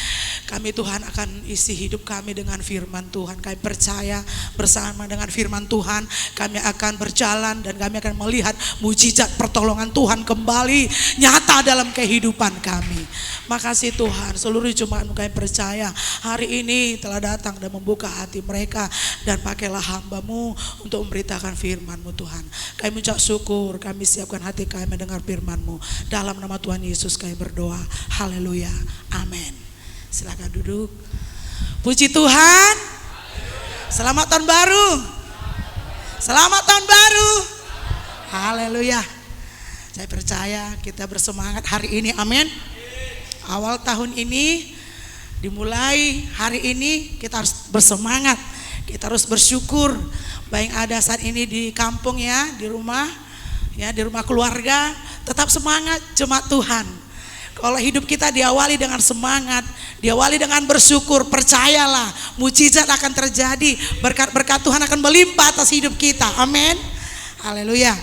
kami Tuhan akan isi hidup kami dengan firman Tuhan. Kami percaya bersama dengan firman Tuhan kami akan berjalan dan kami akan melihat mujizat pertolongan Tuhan kembali nyata dalam kehidupan kami. Makasih Tuhan, seluruh jemaat kami percaya hari ini telah datang dan membuka hati mereka, dan pakailah hamba-Mu untuk memberitakan firman-Mu Tuhan. Kami mengucap syukur, kami siapkan hati kami mendengar firman-Mu. Dalam nama Tuhan Yesus kami berdoa, haleluya, amin. Silakan duduk. Puji Tuhan. Selamat tahun baru. Selamat tahun baru. Haleluya. Saya percaya kita bersemangat hari ini, amin. Awal tahun ini dimulai hari ini kita harus bersemangat, kita harus bersyukur. Baik ada saat ini di kampung ya, di rumah keluarga, tetap semangat jemaat Tuhan. Kalau hidup kita diawali dengan semangat, diawali dengan bersyukur, percayalah mujizat akan terjadi, berkat-berkat Tuhan akan melimpah atas hidup kita, amin. Haleluya.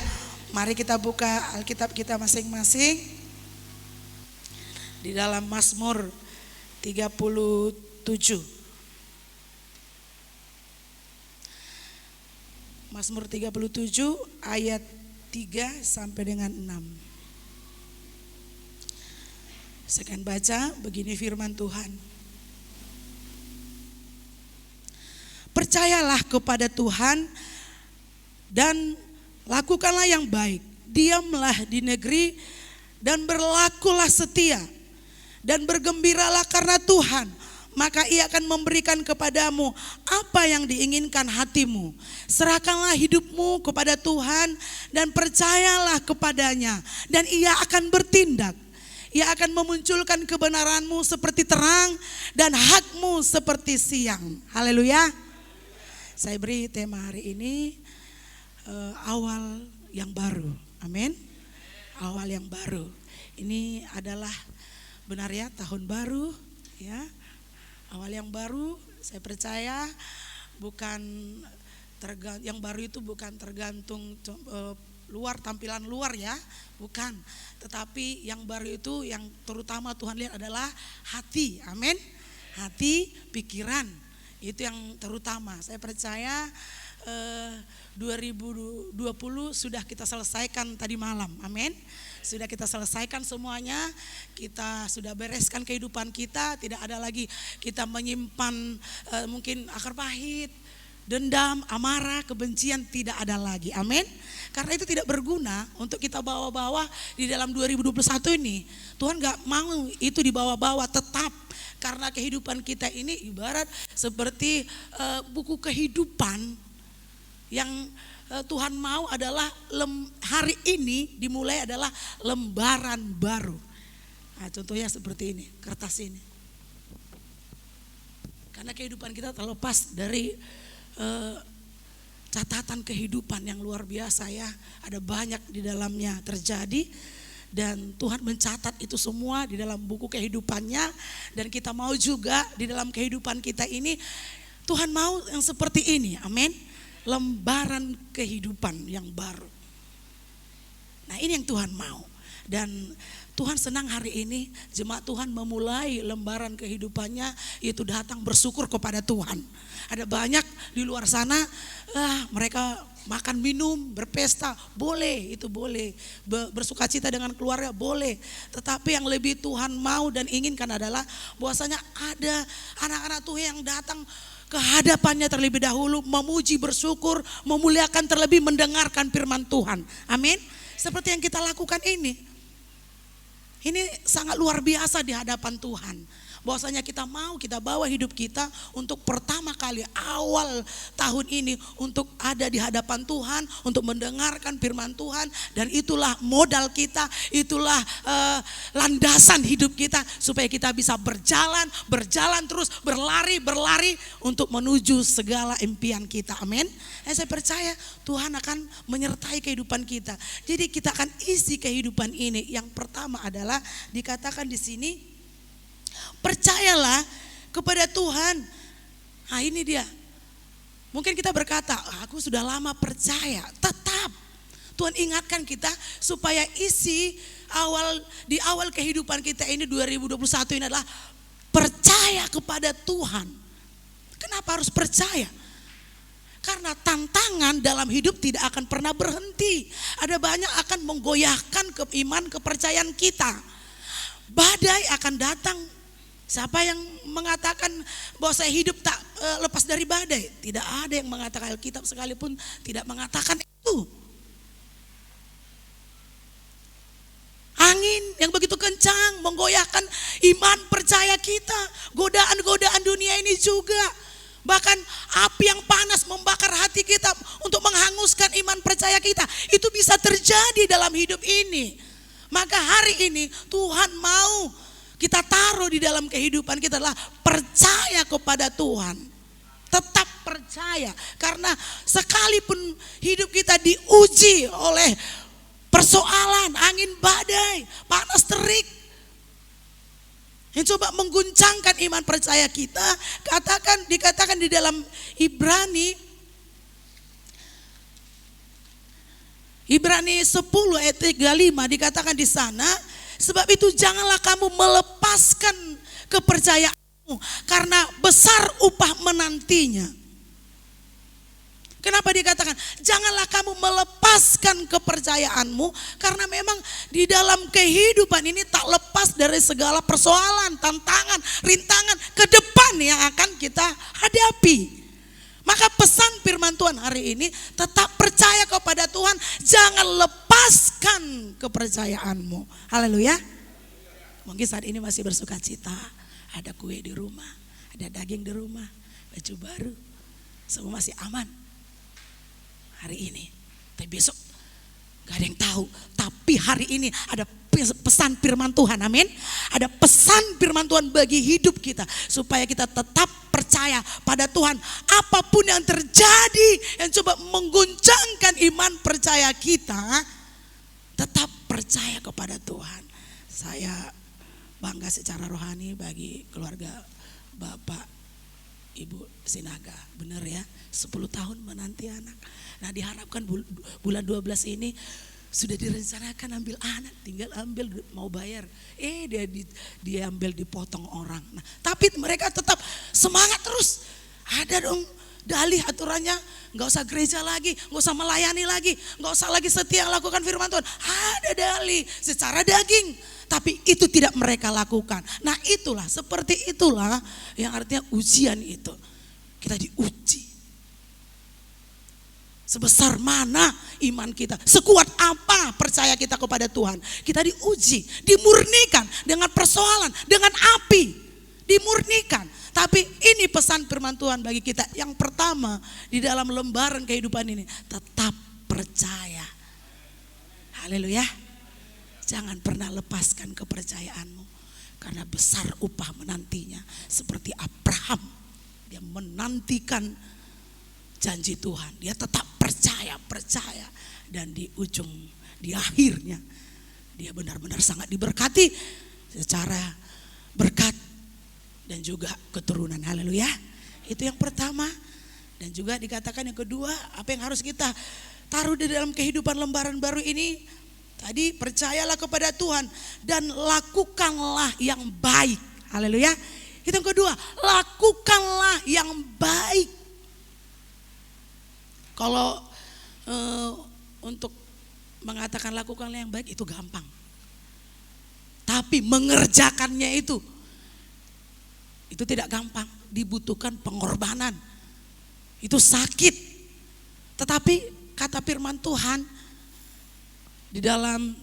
Mari kita buka Alkitab kita masing-masing di dalam Mazmur 37. Mazmur 37 ayat 3 sampai dengan 6. Saya akan baca, begini firman Tuhan. Percayalah kepada Tuhan dan lakukanlah yang baik. Diamlah di negeri dan berlakulah setia. Dan bergembiralah karena Tuhan, maka Ia akan memberikan kepadamu apa yang diinginkan hatimu. Serahkanlah hidupmu kepada Tuhan dan percayalah kepadanya, dan Ia akan bertindak. Ia akan memunculkan kebenaranmu seperti terang dan hakmu seperti siang. Haleluya. Saya beri tema hari ini awal yang baru. Amin. Awal yang baru. Ini adalah benar ya, tahun baru ya. Awal yang baru, saya percaya bukan yang baru itu bukan tergantung luar, tampilan luar ya, bukan. Tetapi yang baru itu yang terutama Tuhan lihat adalah hati. Amin. Hati, pikiran. Itu yang terutama. Saya percaya 2020 sudah kita selesaikan tadi malam. Amin. Sudah kita selesaikan semuanya. Kita sudah bereskan kehidupan kita. Tidak ada lagi kita menyimpan mungkin akar pahit, dendam, amarah, kebencian, tidak ada lagi. Amin. Karena itu tidak berguna untuk kita bawa-bawa di dalam 2021 ini. Tuhan gak mau itu dibawa-bawa, tetap. Karena kehidupan kita ini ibarat seperti buku kehidupan yang Tuhan mau adalah hari ini dimulai adalah lembaran baru. Nah, contohnya seperti ini, kertas ini. Karena kehidupan kita terlepas dari catatan kehidupan yang luar biasa ya. Ada banyak di dalamnya terjadi dan Tuhan mencatat itu semua di dalam buku kehidupannya. Dan kita mau juga di dalam kehidupan kita ini Tuhan mau yang seperti ini, amin. Lembaran kehidupan yang baru. Nah ini yang Tuhan mau. Dan Tuhan senang hari ini jemaat Tuhan memulai lembaran kehidupannya, yaitu datang bersyukur kepada Tuhan. Ada banyak di luar sana mereka makan minum, berpesta, boleh, itu boleh. Bersukacita dengan keluarga, boleh. Tetapi yang lebih Tuhan mau dan inginkan adalah bahwasanya ada anak-anak Tuhan yang datang ke hadapannya terlebih dahulu, memuji, bersyukur, memuliakan, terlebih mendengarkan firman Tuhan. Amin. Seperti yang kita lakukan ini. Ini sangat luar biasa di hadapan Tuhan. Bahwasanya kita mau, kita bawa hidup kita untuk pertama kali awal tahun ini untuk ada di hadapan Tuhan, untuk mendengarkan firman Tuhan. Dan itulah modal kita, itulah landasan hidup kita supaya kita bisa berjalan terus, berlari untuk menuju segala impian kita. Amin. Saya percaya Tuhan akan menyertai kehidupan kita. Jadi kita akan isi kehidupan ini. Yang pertama adalah dikatakan di sini, percayalah kepada Tuhan. Nah ini dia. Mungkin kita berkata, aku sudah lama percaya. Tetap Tuhan ingatkan kita supaya isi di awal kehidupan kita ini 2021 ini adalah percaya kepada Tuhan. Kenapa harus percaya? Karena tantangan dalam hidup tidak akan pernah berhenti. Ada banyak akan menggoyahkan iman kepercayaan kita. Badai akan datang. Siapa yang mengatakan bahwa saya hidup tak lepas dari badai? Tidak ada yang mengatakan, Alkitab sekalipun tidak mengatakan itu. Angin yang begitu kencang menggoyahkan iman percaya kita. Godaan-godaan dunia ini juga. Bahkan api yang panas membakar hati kita untuk menghanguskan iman percaya kita. Itu bisa terjadi dalam hidup ini. Maka hari ini Tuhan mau kita taruh di dalam kehidupan kita adalah percaya kepada Tuhan. Tetap percaya. Karena sekalipun hidup kita diuji oleh persoalan, angin badai, panas terik, yang coba mengguncangkan iman percaya kita, dikatakan di dalam Ibrani 10 ayat 35 dikatakan di sana, sebab itu janganlah kamu melepaskan kepercayaanmu karena besar upah menantinya. Kenapa dikatakan janganlah kamu melepaskan kepercayaanmu? Karena memang di dalam kehidupan ini tak lepas dari segala persoalan, tantangan, rintangan ke depan yang akan kita hadapi. Maka pesan firman Tuhan hari ini, tetap percaya kepada Tuhan, jangan lepaskan kepercayaanmu. Haleluya. Mungkin saat ini masih bersukacita, ada kue di rumah, ada daging di rumah, baju baru, semua masih aman hari ini. Tapi besok gak ada yang tahu. Tapi hari ini ada pesan firman Tuhan, amin. Ada pesan firman Tuhan bagi hidup kita, supaya kita tetap percaya pada Tuhan. Apapun yang terjadi yang coba mengguncangkan iman percaya kita, tetap percaya kepada Tuhan. Saya bangga secara rohani bagi keluarga Bapak Ibu Sinaga. Benar ya, 10 tahun menanti anak. Nah, diharapkan bulan 12 ini sudah direncanakan ambil anak, tinggal ambil mau bayar. Dia ambil dipotong orang. Nah, tapi mereka tetap semangat terus. Ada dong dalih aturannya, nggak usah gereja lagi, nggak usah melayani lagi, nggak usah lagi setia lakukan firman Tuhan. Ada dalih secara daging, tapi itu tidak mereka lakukan. Nah, itulah, seperti itulah yang artinya ujian itu. Kita diuji. Sebesar mana iman kita, sekuat apa percaya kita kepada Tuhan. Kita diuji, dimurnikan dengan persoalan, dengan api, dimurnikan. Tapi ini pesan firman Tuhan bagi kita. Yang pertama di dalam lembaran kehidupan ini, tetap percaya. Haleluya. Jangan pernah lepaskan kepercayaanmu, karena besar upah menantinya. Seperti Abraham, dia menantikan janji Tuhan, dia tetap percaya, dan di ujung, di akhirnya dia benar-benar sangat diberkati secara berkat dan juga keturunan. Haleluya. Itu yang pertama. Dan juga dikatakan yang kedua, apa yang harus kita taruh di dalam kehidupan lembaran baru ini? Tadi, percayalah kepada Tuhan dan lakukanlah yang baik. Haleluya. Itu yang kedua, lakukanlah yang baik. Kalau untuk mengatakan lakukanlah yang baik itu gampang. Tapi mengerjakannya itu tidak gampang, dibutuhkan pengorbanan. Itu sakit. Tetapi kata firman Tuhan di dalam,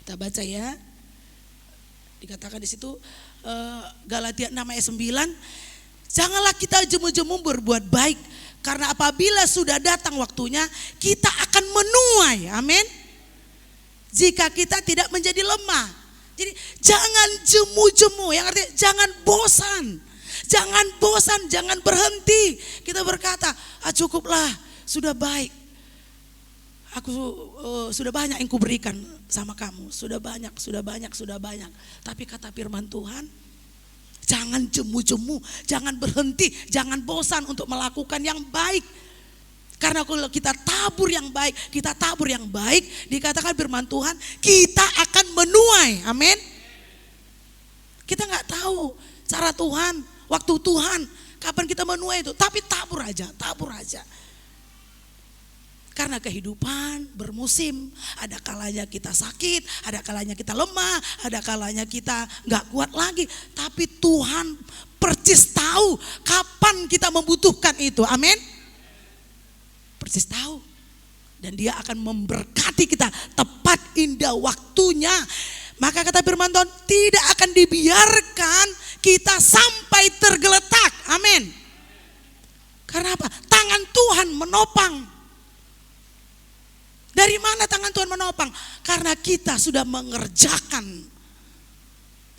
kita baca ya, dikatakan di situ Galatia 6 ayat 9, janganlah kita jemu-jemu berbuat baik, karena apabila sudah datang waktunya kita akan menuai. Amin. Jika kita tidak menjadi lemah. Jadi jangan jemu-jemu, yang artinya jangan bosan. Jangan bosan, jangan berhenti. Kita berkata, cukuplah, sudah baik. Aku sudah banyak yang kuberikan sama kamu. Sudah banyak. Tapi kata firman Tuhan, jangan jemu-jemu, jangan berhenti, jangan bosan untuk melakukan yang baik. Karena kalau kita tabur yang baik, dikatakan firman Tuhan, kita akan menuai. Amin. Kita nggak tahu cara Tuhan, waktu Tuhan, kapan kita menuai itu. Tapi tabur aja. Karena kehidupan bermusim, ada kalanya kita sakit, ada kalanya kita lemah, ada kalanya kita nggak kuat lagi. Tapi Tuhan percis tahu kapan kita membutuhkan itu. Amin. Percis tahu. Dan Dia akan memberkati kita tepat indah waktunya. Maka kata firman Tuhan, tidak akan dibiarkan kita sampai tergeletak. Amin. Karena apa? Tangan Tuhan menopang. Dari mana tangan Tuhan menopang? Karena kita sudah mengerjakan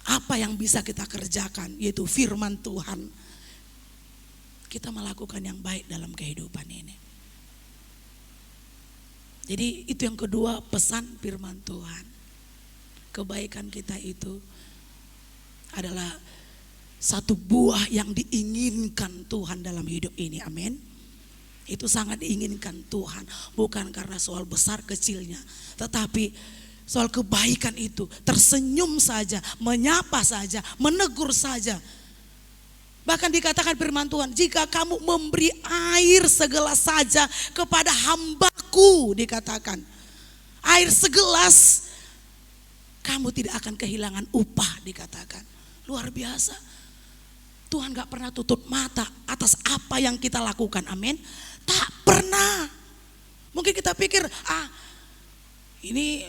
apa yang bisa kita kerjakan, yaitu firman Tuhan. Kita melakukan yang baik dalam kehidupan ini. Jadi itu yang kedua, pesan firman Tuhan. Kebaikan kita itu adalah satu buah yang diinginkan Tuhan dalam hidup ini. Amin. Itu sangat diinginkan Tuhan, bukan karena soal besar kecilnya, tetapi soal kebaikan itu. Tersenyum saja, menyapa saja, menegur saja. Bahkan dikatakan firman Tuhan, jika kamu memberi air segelas saja kepada hambaku, dikatakan air segelas, kamu tidak akan kehilangan upah, dikatakan. Luar biasa. Tuhan gak pernah tutup mata atas apa yang kita lakukan. Amin. Tak pernah. Mungkin kita pikir, ini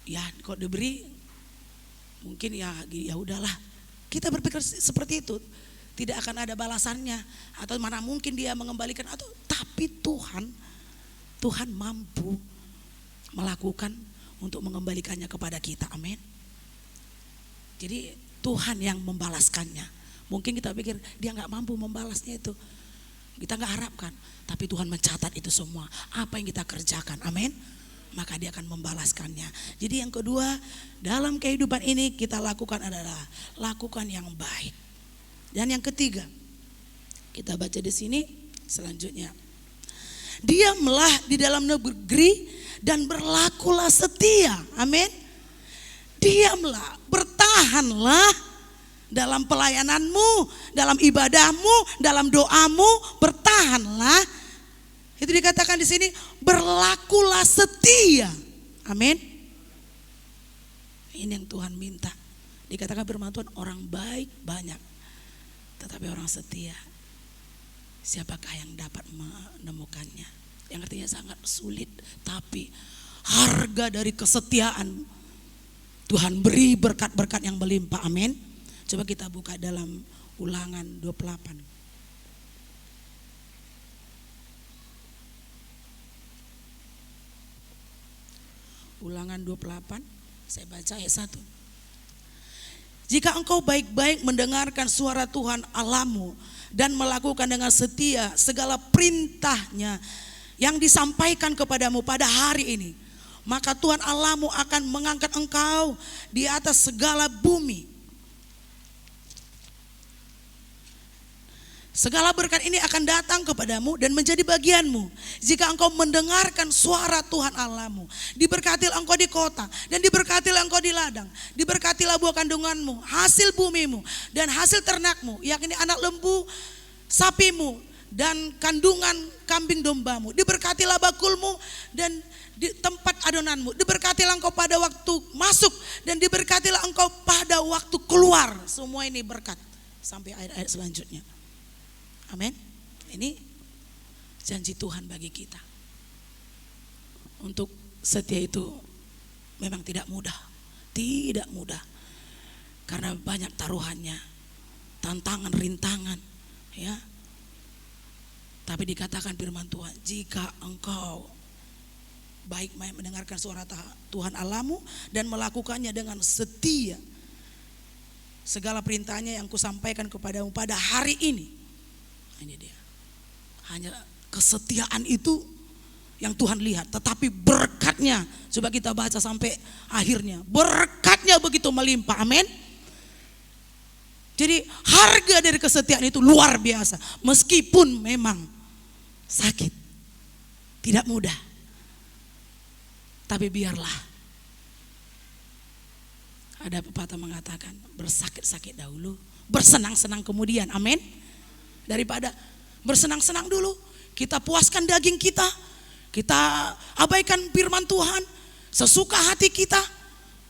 ya kok diberi, mungkin ya udahlah. Kita berpikir seperti itu, tidak akan ada balasannya, atau mana mungkin Dia mengembalikan, atau tapi Tuhan Tuhan mampu melakukan untuk mengembalikannya kepada kita. Amin. Jadi Tuhan yang membalaskannya. Mungkin kita pikir dia nggak mampu membalasnya itu. Kita nggak harapkan, tapi Tuhan mencatat itu semua. Apa yang kita kerjakan, amin. Maka dia akan membalaskannya. Jadi yang kedua, dalam kehidupan ini kita lakukan adalah lakukan yang baik. Dan yang ketiga, kita baca di sini selanjutnya. Diamlah di dalam negeri dan berlakulah setia, amin. Diamlah, bertahanlah dalam pelayananmu, dalam ibadahmu, dalam doamu, bertahanlah. Itu dikatakan di sini, berlakulah setia. Amin. Ini yang Tuhan minta. Dikatakan firman Tuhan, orang baik banyak, tetapi orang setia, siapakah yang dapat menemukannya? Yang artinya sangat sulit, tapi harga dari kesetiaan Tuhan beri berkat-berkat yang melimpah. Amin. Coba kita buka dalam Ulangan 28. Ulangan 28, saya baca ayat 1. Jika engkau baik-baik mendengarkan suara Tuhan Allahmu dan melakukan dengan setia segala perintahnya yang disampaikan kepadamu pada hari ini, maka Tuhan Allahmu akan mengangkat engkau di atas segala bumi. Segala berkat ini akan datang kepadamu dan menjadi bagianmu jika engkau mendengarkan suara Tuhan Allahmu. Diberkatilah engkau di kota dan diberkatilah engkau di ladang. Diberkatilah buah kandunganmu, hasil bumimu dan hasil ternakmu, yakni anak lembu, sapimu dan kandungan kambing dombamu. Diberkatilah bakulmu dan di tempat adonanmu. Diberkatilah engkau pada waktu masuk dan diberkatilah engkau pada waktu keluar. Semua ini berkat sampai ayat-ayat selanjutnya. Amin. Ini janji Tuhan bagi kita. Untuk setia itu memang tidak mudah. Tidak mudah. Karena banyak taruhannya. Tantangan, rintangan, ya. Tapi dikatakan firman Tuhan, jika engkau baik-baik mendengarkan suara Tuhan Allahmu dan melakukannya dengan setia, segala perintahnya yang kusampaikan kepadamu pada hari ini. Ini dia. Hanya kesetiaan itu yang Tuhan lihat, tetapi berkatnya, coba kita baca sampai akhirnya, berkatnya begitu melimpah. Amin. Jadi harga dari kesetiaan itu luar biasa, meskipun memang sakit, tidak mudah, tapi biarlah. Ada pepatah mengatakan, bersakit-sakit dahulu, bersenang-senang kemudian. Amin. Daripada bersenang-senang dulu, kita puaskan daging kita, kita abaikan firman Tuhan, sesuka hati kita,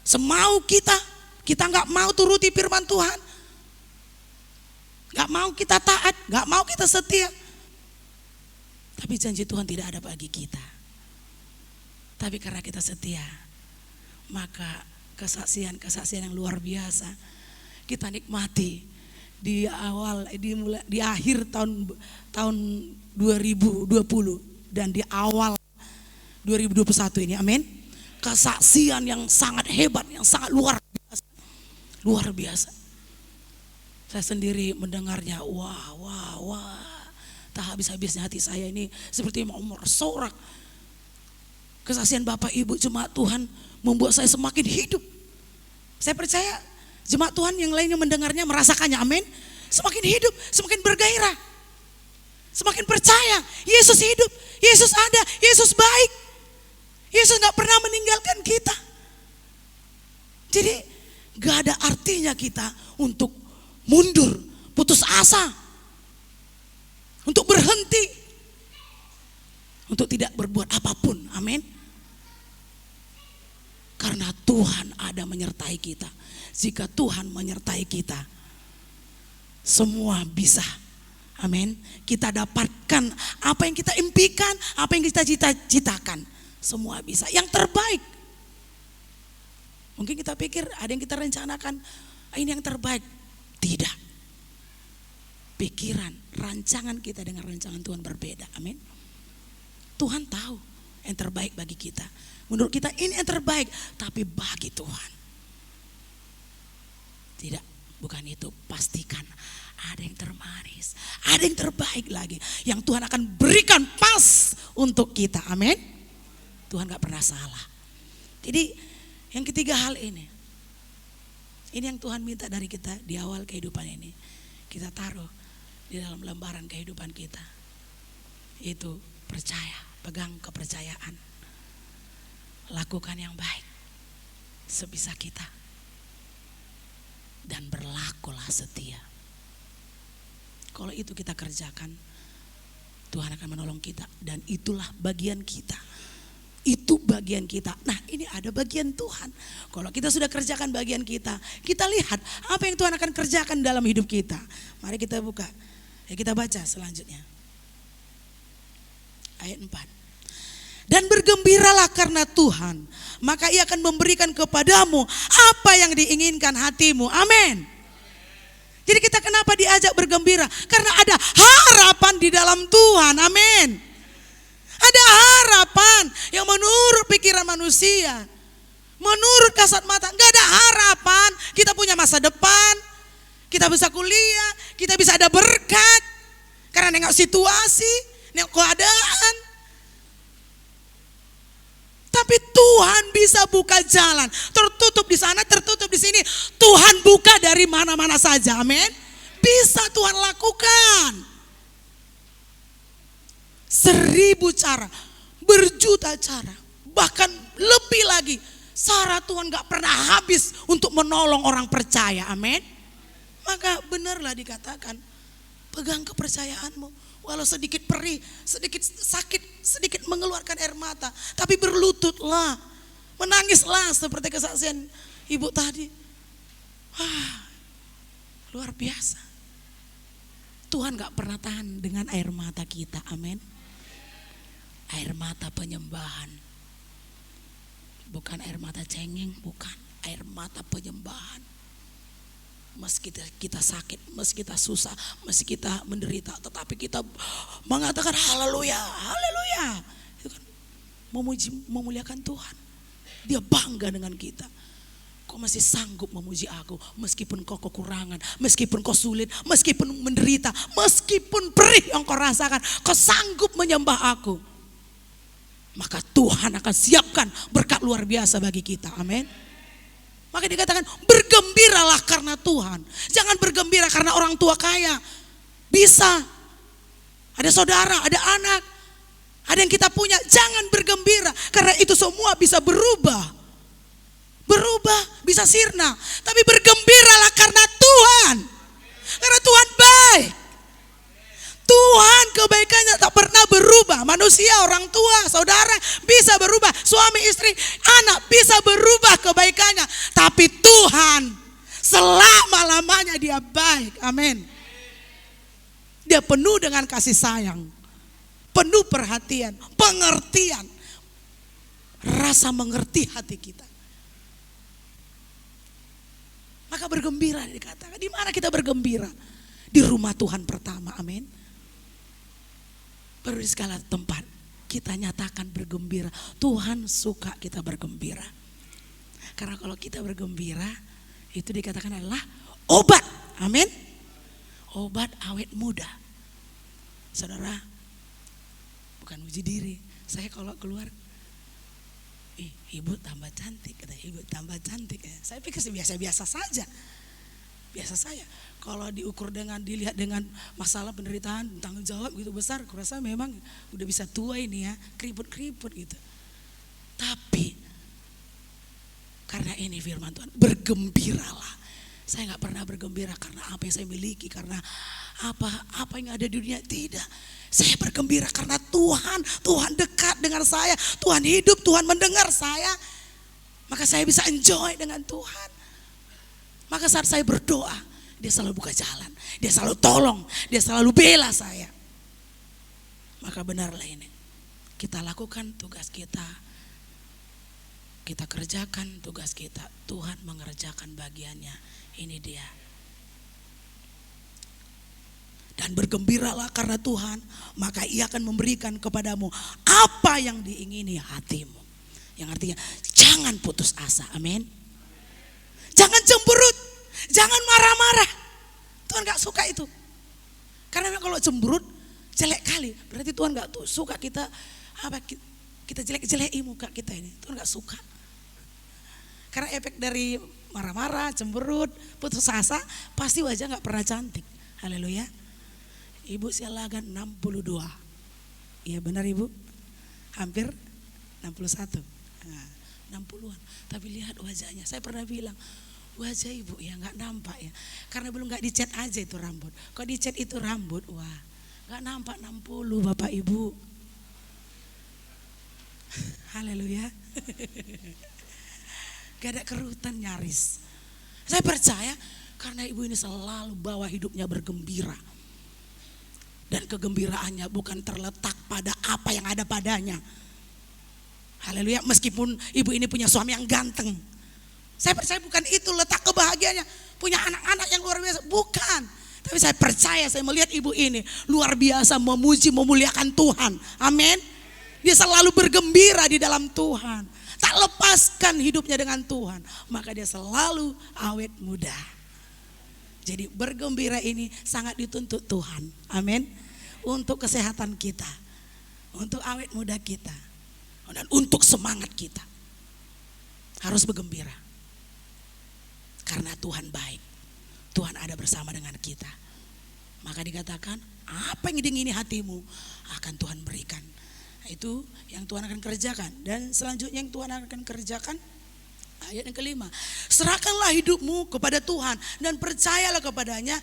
semau kita nggak mau turuti firman Tuhan, nggak mau kita taat, nggak mau kita setia. Tapi janji Tuhan tidak ada bagi kita. Tapi karena kita setia, maka kesaksian-kesaksian yang luar biasa kita nikmati. Di akhir tahun 2020 dan di awal 2021 ini, amin. Kesaksian yang sangat hebat, yang sangat luar biasa. Saya sendiri mendengarnya, wah, tak habis-habisnya hati saya ini seperti mau bersorak. Kesaksian Bapak Ibu jemaat Tuhan membuat saya semakin hidup. Saya percaya jemaat Tuhan yang lainnya mendengarnya, merasakannya, amin. Semakin hidup, semakin bergairah, semakin percaya Yesus hidup, Yesus ada, Yesus baik, Yesus gak pernah meninggalkan kita. Jadi gak ada artinya kita untuk mundur, putus asa, untuk berhenti, untuk tidak berbuat apapun, amin. Karena Tuhan ada menyertai kita. Jika Tuhan menyertai kita, semua bisa. Amin. Kita dapatkan apa yang kita impikan, apa yang kita cita-citakan. Semua bisa. Yang terbaik. Mungkin kita pikir ada yang kita rencanakan, ini yang terbaik. Tidak. Pikiran, rancangan kita dengan rancangan Tuhan berbeda. Amin. Tuhan tahu yang terbaik bagi kita. Menurut kita ini yang terbaik, tapi bagi Tuhan tidak, bukan itu. Pastikan ada yang termanis, ada yang terbaik lagi yang Tuhan akan berikan pas untuk kita. Amin. Tuhan gak pernah salah. Jadi yang ketiga hal ini yang Tuhan minta dari kita di awal kehidupan ini, kita taruh di dalam lembaran kehidupan kita. Itu percaya, pegang kepercayaan, lakukan yang baik sebisa kita, dan berlakulah setia. Kalau itu kita kerjakan, Tuhan akan menolong kita, dan itulah bagian kita. Itu bagian kita. Nah, ini ada bagian Tuhan. Kalau kita sudah kerjakan bagian kita, kita lihat apa yang Tuhan akan kerjakan dalam hidup kita. Mari kita buka. Ya, kita baca selanjutnya. Ayat 4. Dan bergembiralah karena Tuhan, maka Ia akan memberikan kepadamu apa yang diinginkan hatimu. Amin. Jadi kita kenapa diajak bergembira? Karena ada harapan di dalam Tuhan. Amin. Ada harapan yang menurut pikiran manusia, menurut kasat mata, gak ada harapan. Kita punya masa depan, kita bisa kuliah, kita bisa ada berkat. Karena nengok situasi, nengok keadaan. Tapi Tuhan bisa buka jalan. Tertutup di sana, tertutup di sini. Tuhan buka dari mana-mana saja. Amin. Bisa Tuhan lakukan. 1000 cara, berjuta cara, bahkan lebih lagi. Cara Tuhan gak pernah habis untuk menolong orang percaya. Amin. Maka benarlah dikatakan, pegang kepercayaanmu. Walau sedikit perih, sedikit sakit, sedikit mengeluarkan air mata, tapi berlututlah, menangislah seperti kesaksian ibu tadi. Wah, luar biasa. Tuhan gak pernah tahan dengan air mata kita. Amin. Air mata penyembahan, bukan air mata cengeng, bukan. Air mata penyembahan. Meski kita sakit, meski kita susah, meski kita menderita, tetapi kita mengatakan haleluya, haleluya. Itu kan memuliakan Tuhan. Dia bangga dengan kita. Kau masih sanggup memuji aku, meskipun kau kekurangan, meskipun kau sulit, meskipun menderita, meskipun perih yang kau rasakan, kau sanggup menyembah aku. Maka Tuhan akan siapkan berkat luar biasa bagi kita. Amin. Maka dikatakan bergembiralah karena Tuhan. Jangan bergembira karena orang tua kaya. Bisa. Ada saudara, ada anak, ada yang kita punya. Jangan bergembira karena itu semua bisa berubah. Berubah, bisa sirna. Tapi bergembiralah karena Tuhan. Karena Tuhan baik. Tuhan kebaikannya tak pernah berubah. Manusia, orang tua, saudara bisa berubah. Suami, istri, anak bisa berubah kebaikannya. Tapi Tuhan selama-lamanya dia baik. Amin. Dia penuh dengan kasih sayang. Penuh perhatian, pengertian. Rasa mengerti hati kita. Maka bergembira dikatakan. Di mana kita bergembira? Di rumah Tuhan pertama. Amin. Baru di segala tempat kita nyatakan bergembira. Tuhan suka kita bergembira. Karena kalau kita bergembira, itu dikatakan adalah obat. Amin. Obat awet muda. Saudara, bukan uji diri. Saya kalau keluar, ibu tambah cantik, kata ibu tambah cantik. Saya pikir biasa-biasa saja. Biasa saya. Kalau diukur dilihat dengan masalah penderitaan, tanggung jawab gitu besar, kurasa memang udah bisa tua ini ya, keriput-keriput gitu. Tapi karena ini firman Tuhan, bergembiralah. Saya nggak pernah bergembira karena apa yang saya miliki, karena apa yang ada di dunia, tidak. Saya bergembira karena Tuhan dekat dengan saya, Tuhan hidup, Tuhan mendengar saya. Maka saya bisa enjoy dengan Tuhan. Maka saat saya berdoa, dia selalu buka jalan, dia selalu tolong, dia selalu bela saya. Maka benarlah ini, kita lakukan tugas kita, kita kerjakan tugas kita, Tuhan mengerjakan bagiannya. Ini dia. Dan bergembiralah karena Tuhan, maka Ia akan memberikan kepadamu apa yang diingini hatimu. Yang artinya jangan putus asa, amin. Jangan cemberut, jangan marah-marah. Tuhan gak suka itu. Karena kalau cemberut jelek kali, berarti Tuhan gak suka kita kita jelek-jeleki muka kita ini. Tuhan gak suka. Karena efek dari marah-marah, cemberut, putus asa, pasti wajah gak pernah cantik. Haleluya. Ibu silakan 62. Iya benar Ibu? Hampir 61. Nah, 60-an. Tapi lihat wajahnya. Saya pernah bilang, wajah Ibu ya gak nampak ya. Karena belum gak dicat aja itu rambut. Kalau dicat itu rambut, wah gak nampak 60 Bapak Ibu. Haleluya. Gak ada kerutan nyaris. Saya percaya karena Ibu ini selalu bawa hidupnya bergembira. Dan kegembiraannya bukan terletak pada apa yang ada padanya. Haleluya, meskipun Ibu ini punya suami yang ganteng. Saya percaya bukan itu letak kebahagiaannya. Punya anak-anak yang luar biasa, bukan. Tapi saya percaya, saya melihat Ibu ini luar biasa memuji, memuliakan Tuhan. Amin. Dia selalu bergembira di dalam Tuhan. Tak lepaskan hidupnya dengan Tuhan. Maka dia selalu awet muda. Jadi bergembira ini sangat dituntut Tuhan. Amin. Untuk kesehatan kita. Untuk awet muda kita. Dan untuk semangat kita. Harus bergembira. Karena Tuhan baik. Tuhan ada bersama dengan kita. Maka dikatakan apa yang diingini hatimu akan Tuhan berikan. Itu yang Tuhan akan kerjakan. Dan selanjutnya yang Tuhan akan kerjakan, ayat yang kelima, serahkanlah hidupmu kepada Tuhan dan percayalah kepadanya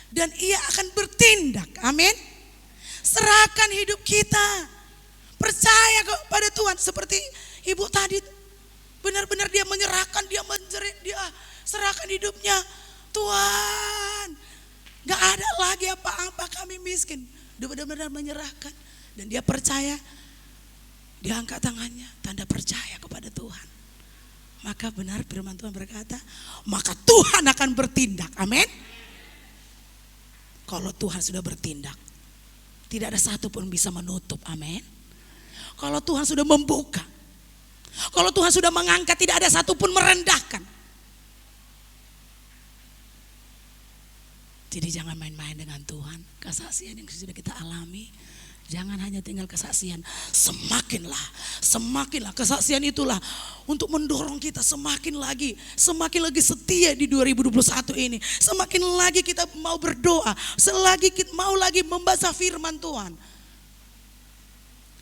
dan Ia akan bertindak. Amin. Serahkan hidup kita, percaya kepada Tuhan. Seperti Ibu tadi, benar-benar dia menyerahkan, dia menjerit, dia serahkan hidupnya. Tuhan, gak ada lagi apa-apa, kami miskin. Dia benar-benar menyerahkan dan dia percaya. Dia angkat tangannya, tanda percaya kepada Tuhan. Maka benar firman Tuhan berkata, maka Tuhan akan bertindak. Amin. Kalau Tuhan sudah bertindak, tidak ada satu pun bisa menutup. Amin. Kalau Tuhan sudah membuka, kalau Tuhan sudah mengangkat, tidak ada satu pun merendahkan. Jadi jangan main-main dengan Tuhan. Kesaksian yang sudah kita alami, jangan hanya tinggal kesaksian. Semakinlah kesaksian itulah untuk mendorong kita semakin lagi setia di 2021 ini. Semakin lagi kita mau berdoa, selagi kita mau lagi membaca firman Tuhan.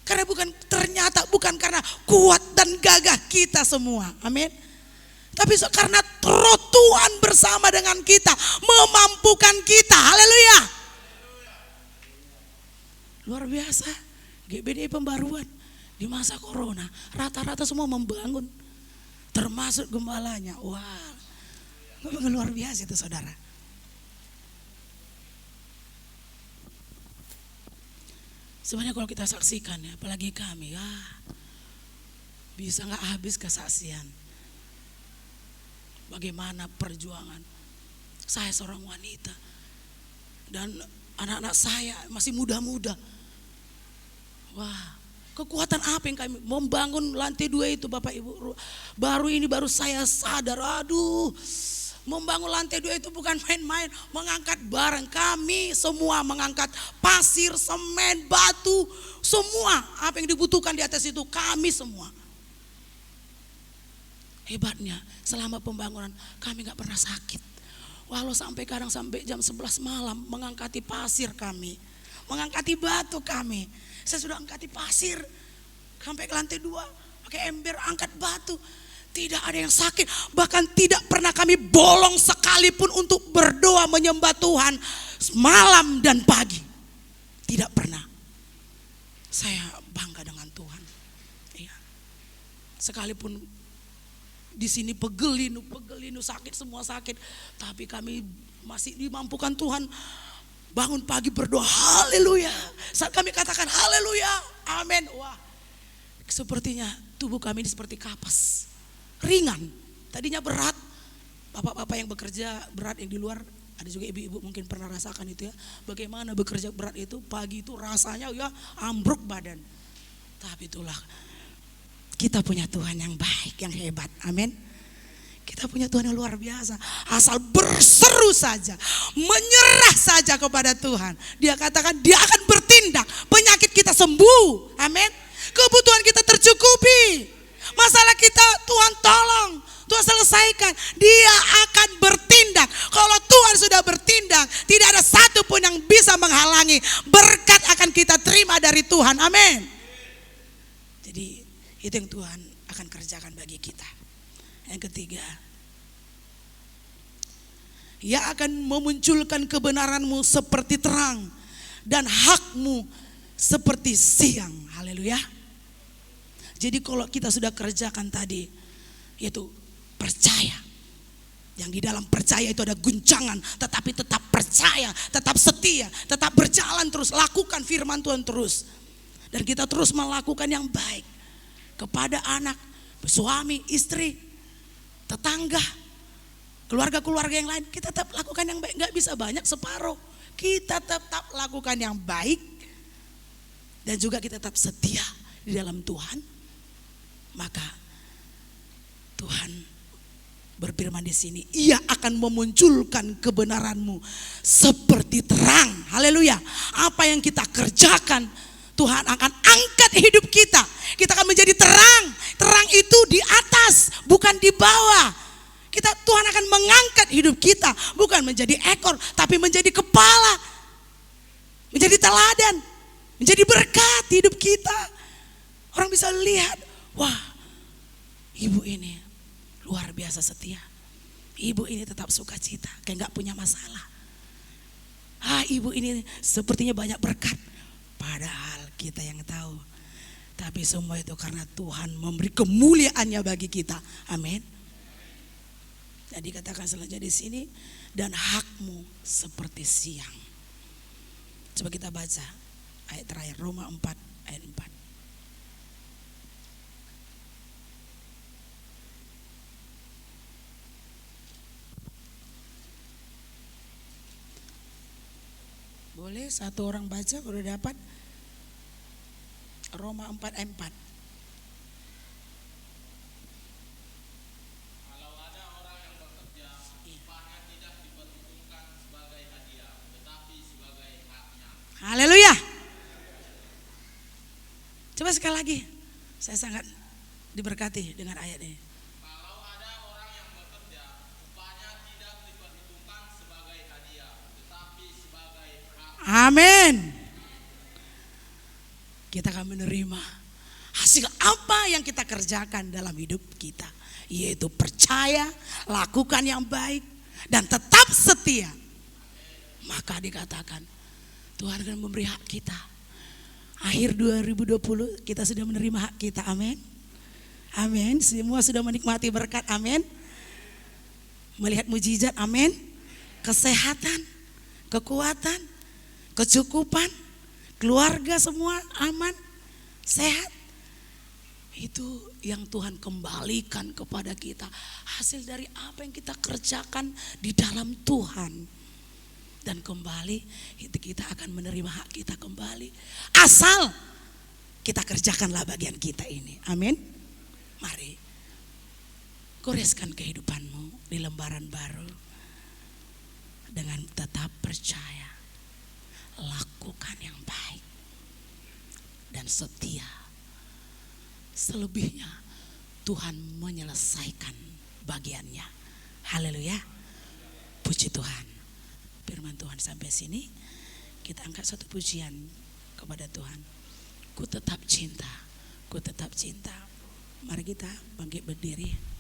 Karena bukan karena kuat dan gagah kita semua. Amin. Tapi karena roh Tuhan bersama dengan kita, memampukan kita. Haleluya. Luar biasa. GBD pembaruan di masa corona, rata-rata semua membangun. Termasuk gembalanya. Wah, luar biasa itu saudara. Sebenarnya kalau kita saksikan ya, apalagi kami, ya bisa gak habis kesaksian. Bagaimana perjuangan saya seorang wanita dan anak-anak saya masih muda-muda. Wah, kekuatan apa yang kami membangun lantai 2 itu Bapak Ibu. Baru saya sadar, aduh, membangun lantai 2 itu bukan main-main. Mengangkat barang, kami semua mengangkat pasir, semen, batu, semua apa yang dibutuhkan di atas itu kami semua. Hebatnya selama pembangunan kami gak pernah sakit. Walau sampai kadang sampai jam 11 malam mengangkati pasir kami, mengangkati batu kami. Saya sudah angkati pasir sampai ke lantai 2, pakai ember angkat batu. Tidak ada yang sakit, bahkan tidak pernah kami bolong sekalipun untuk berdoa menyembah Tuhan malam dan pagi. Tidak pernah. Saya bangga dengan Tuhan. Iya. Sekalipun di sini pegelinu sakit, semua sakit, tapi kami masih dimampukan Tuhan bangun pagi berdoa. Haleluya. Saat kami katakan haleluya, amin. Wah, sepertinya tubuh kami ini seperti kapas, ringan. Tadinya berat. Bapak-bapak yang bekerja berat yang di luar Ada juga ibu-ibu mungkin pernah rasakan itu ya. Bagaimana bekerja berat itu, pagi itu rasanya ya ambruk badan. Tapi itulah kita punya Tuhan yang baik, yang hebat. Amin. Kita punya Tuhan yang luar biasa. Asal berseru saja, menyerah saja kepada Tuhan. Dia katakan dia akan bertindak, penyakit kita sembuh. Amin. Kebutuhan kita tercukupi. Masalah kita Tuhan tolong, Tuhan selesaikan. Dia akan bertindak. Kalau Tuhan sudah bertindak, tidak ada satupun yang bisa menghalangi. Berkat akan kita terima dari Tuhan. Amin. Jadi itu yang Tuhan akan kerjakan bagi kita. Yang ketiga, Ia akan memunculkan kebenaranmu seperti terang dan hakmu seperti siang. Haleluya. Jadi kalau kita sudah kerjakan tadi, yaitu percaya. Yang di dalam percaya itu ada guncangan, tetapi tetap percaya, tetap setia, tetap berjalan terus, lakukan firman Tuhan terus. Dan kita terus melakukan yang baik kepada anak, suami, istri, tetangga, keluarga-keluarga yang lain. Kita tetap lakukan yang baik, gak bisa banyak separuh. Kita tetap lakukan yang baik dan juga kita tetap setia di dalam Tuhan. Maka Tuhan berfirman di sini, Ia akan memunculkan kebenaranmu seperti terang. Haleluya. Apa yang kita kerjakan, Tuhan akan angkat hidup kita. Kita akan menjadi terang. Terang itu di atas, bukan di bawah. Tuhan akan mengangkat hidup kita, bukan menjadi ekor, tapi menjadi kepala. Menjadi teladan, menjadi berkat hidup kita. Orang bisa lihat, wah, ibu ini luar biasa setia. Ibu ini tetap sukacita, kayak gak punya masalah. Ibu ini sepertinya banyak berkat. Padahal kita yang tahu. Tapi semua itu karena Tuhan memberi kemuliaannya bagi kita. Amin. Jadi katakan selanjutnya di sini, dan hakmu seperti siang. Coba kita baca ayat terakhir, Roma 4 ayat 4. Boleh satu orang baca kalau dapat? Roma 4 ayat 4. Kalau ada orang yang bekerja, upahnya tidak diperhitungkan sebagai hadiah, tetapi sebagai haknya. Haleluya. Coba sekali lagi. Saya sangat diberkati dengan ayat ini. Kalau ada orang yang bekerja, upahnya tidak diperhitungkan sebagai hadiah, tetapi sebagai hak. Amin. Kita akan menerima hasil apa yang kita kerjakan dalam hidup kita, yaitu percaya, lakukan yang baik, dan tetap setia. Maka dikatakan Tuhan akan memberi hak kita. Akhir 2020 kita sudah menerima hak kita. Amin. Amin. Semua sudah menikmati berkat. Amin. Melihat mujizat. Amin. Kesehatan, kekuatan, kecukupan, keluarga semua aman, sehat. Itu yang Tuhan kembalikan kepada kita. Hasil dari apa yang kita kerjakan di dalam Tuhan. Dan kembali itu kita akan menerima hak kita kembali. Asal kita kerjakanlah bagian kita ini. Amin. Mari goreskan kehidupanmu di lembaran baru. Dengan tetap percaya. Lakukan yang baik dan setia. Selebihnya Tuhan menyelesaikan bagiannya. Haleluya. Puji Tuhan. Firman Tuhan sampai sini. Kita angkat satu pujian kepada Tuhan. Ku tetap cinta. Ku tetap cinta. Mari kita bangkit berdiri.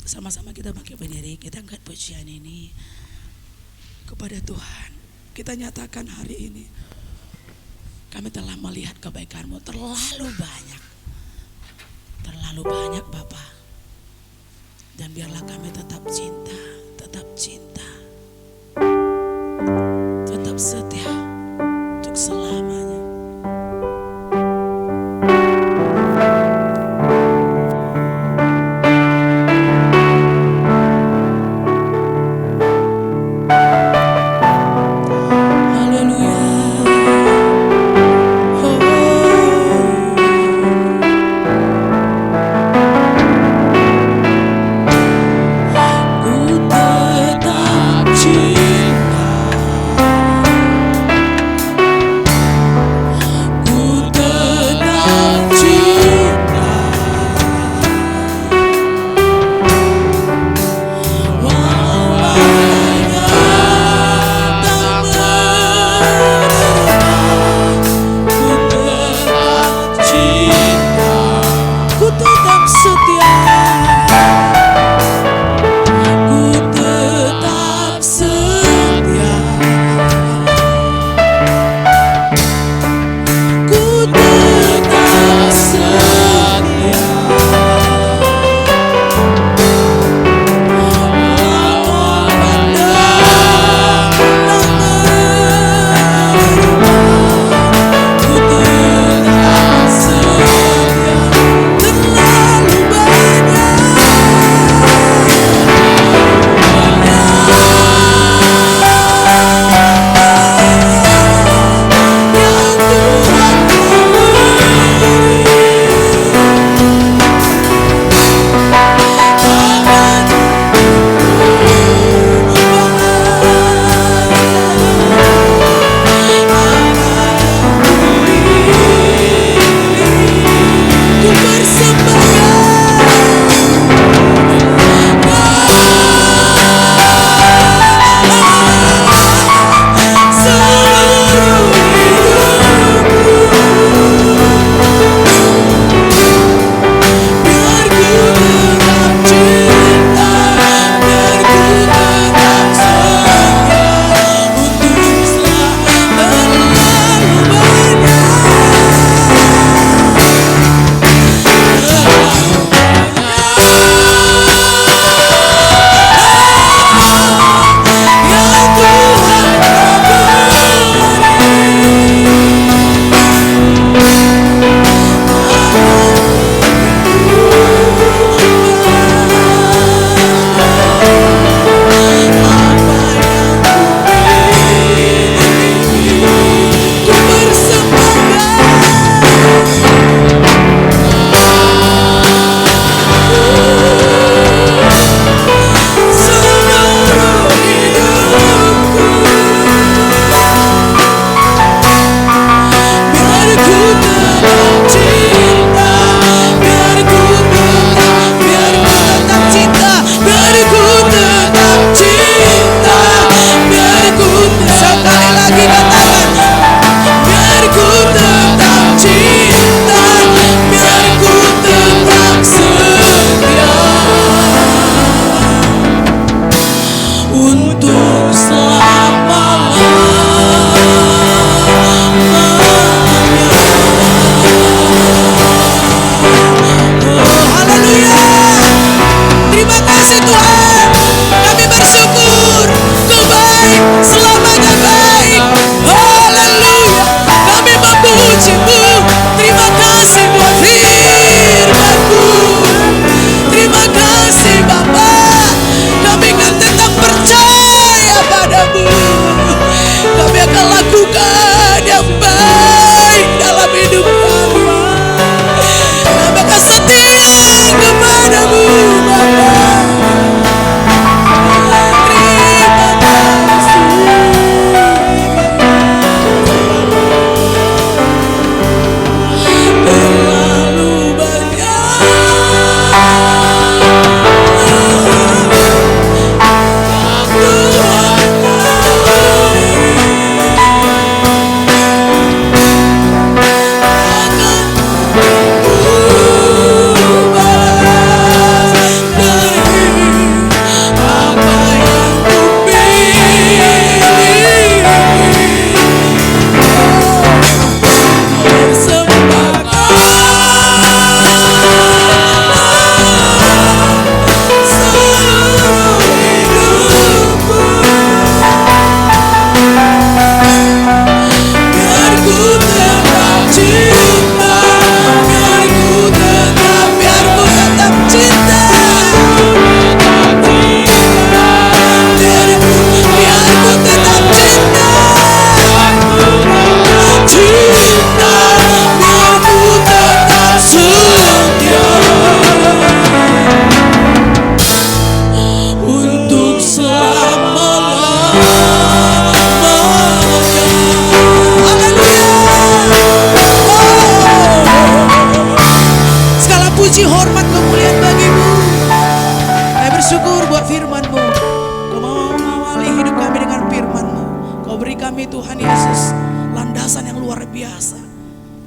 Sama-sama kita bangkit berdiri, kita angkat pujian ini kepada Tuhan. Kita nyatakan hari ini, kami telah melihat kebaikan-Mu terlalu banyak. Terlalu banyak Bapa. Dan biarlah kami tetap cinta, tetap cinta, tetap setia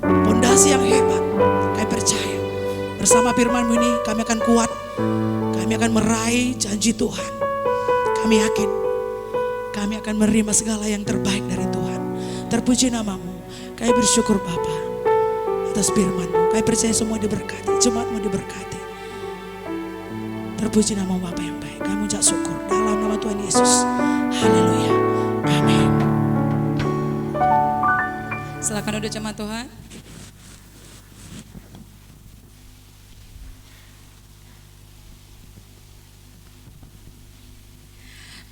pondasi yang hebat. Kami percaya bersama firman-Mu ini kami akan kuat, kami akan meraih janji Tuhan. Kami yakin kami akan menerima segala yang terbaik dari Tuhan. Terpuji nama-Mu. Kami bersyukur Bapa atas firman-Mu. Kami percaya semua diberkati, jemaat-Mu diberkati. Terpuji nama Bapa yang baik. Kami ucap syukur dalam nama Tuhan Yesus. Haleluya. Amin. Silakan duduk jemaat Tuhan.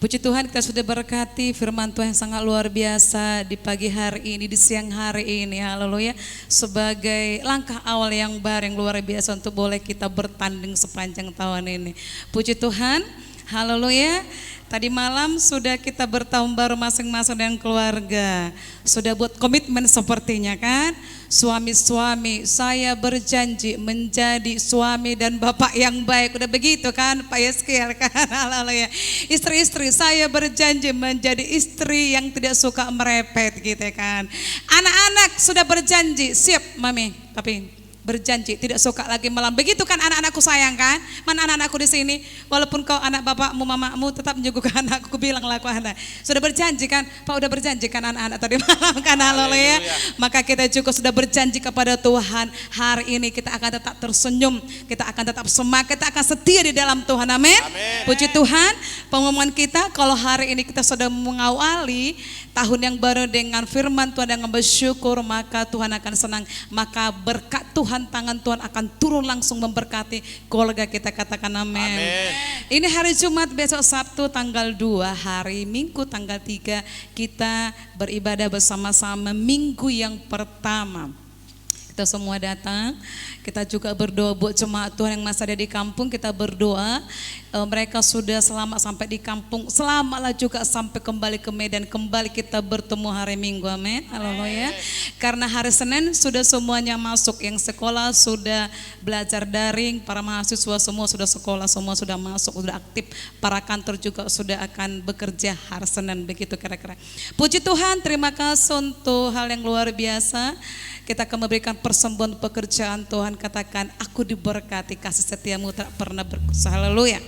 Puji Tuhan, kita sudah berkati firman Tuhan yang sangat luar biasa di pagi hari ini, di siang hari ini, haleluya. Sebagai langkah awal yang baru yang luar biasa untuk boleh kita bertanding sepanjang tahun ini. Puji Tuhan, haleluya. Tadi malam sudah kita bertahun baru masing-masing dengan keluarga. Sudah buat komitmen sepertinya kan? Suami-suami, saya berjanji menjadi suami dan bapak yang baik. Udah begitu kan Pak Yeskiel kan? Haleluya. Istri-istri, saya berjanji menjadi istri yang tidak suka merepet gitu kan. Anak-anak sudah berjanji, siap Mami, tapi berjanji tidak suka lagi malam. Begitu kan anak-anakku sayang kan? Mana anak-anakku di sini? Walaupun kau anak bapakmu, mamamu tetap menyuguhkan anakku, bilang laku anak. Sudah berjanji kan? Pak udah berjanji kan anak-anak tadi malam kan? Haleluya. Maka kita juga sudah berjanji kepada Tuhan. Hari ini kita akan tetap tersenyum, kita akan tetap semangat, kita akan setia di dalam Tuhan. Amin. Puji Tuhan. Pengumuman kita kalau hari ini kita sudah mengawali tahun yang baru dengan firman Tuhan dengan bersyukur, maka Tuhan akan senang. Maka berkat Tuhan, tangan Tuhan akan turun langsung memberkati keluarga kita, katakan amin. Ini hari Jumat, besok Sabtu tanggal 2, hari Minggu tanggal 3 kita beribadah bersama-sama minggu yang pertama. Kita semua datang, kita juga berdoa buat jemaat Tuhan yang masih ada di kampung, kita berdoa mereka sudah selamat sampai di kampung, selamatlah juga sampai kembali ke Medan, kembali kita bertemu hari Minggu, amin. Haleluya. Karena hari Senin sudah semuanya masuk, yang sekolah sudah belajar daring, para mahasiswa semua sudah sekolah, semua sudah masuk, sudah aktif, para kantor juga sudah akan bekerja hari Senin, begitu kira-kira. Puji Tuhan, terima kasih untuk hal yang luar biasa. Kita akan memberikan persembahan pekerjaan Tuhan, katakan aku diberkati, kasih setiamu tak pernah berkuasa. Haleluya.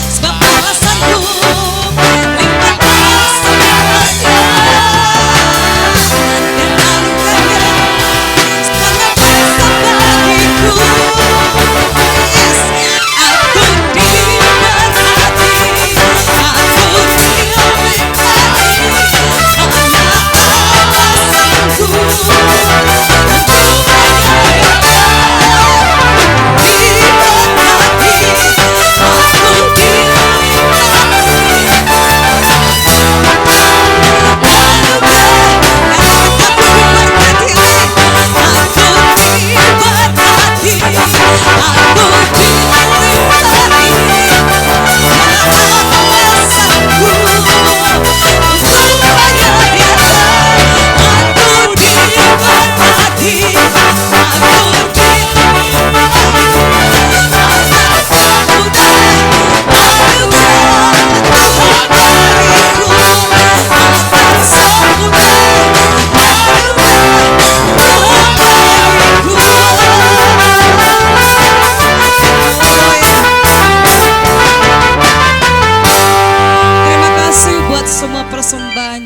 Sebab alasanku limpah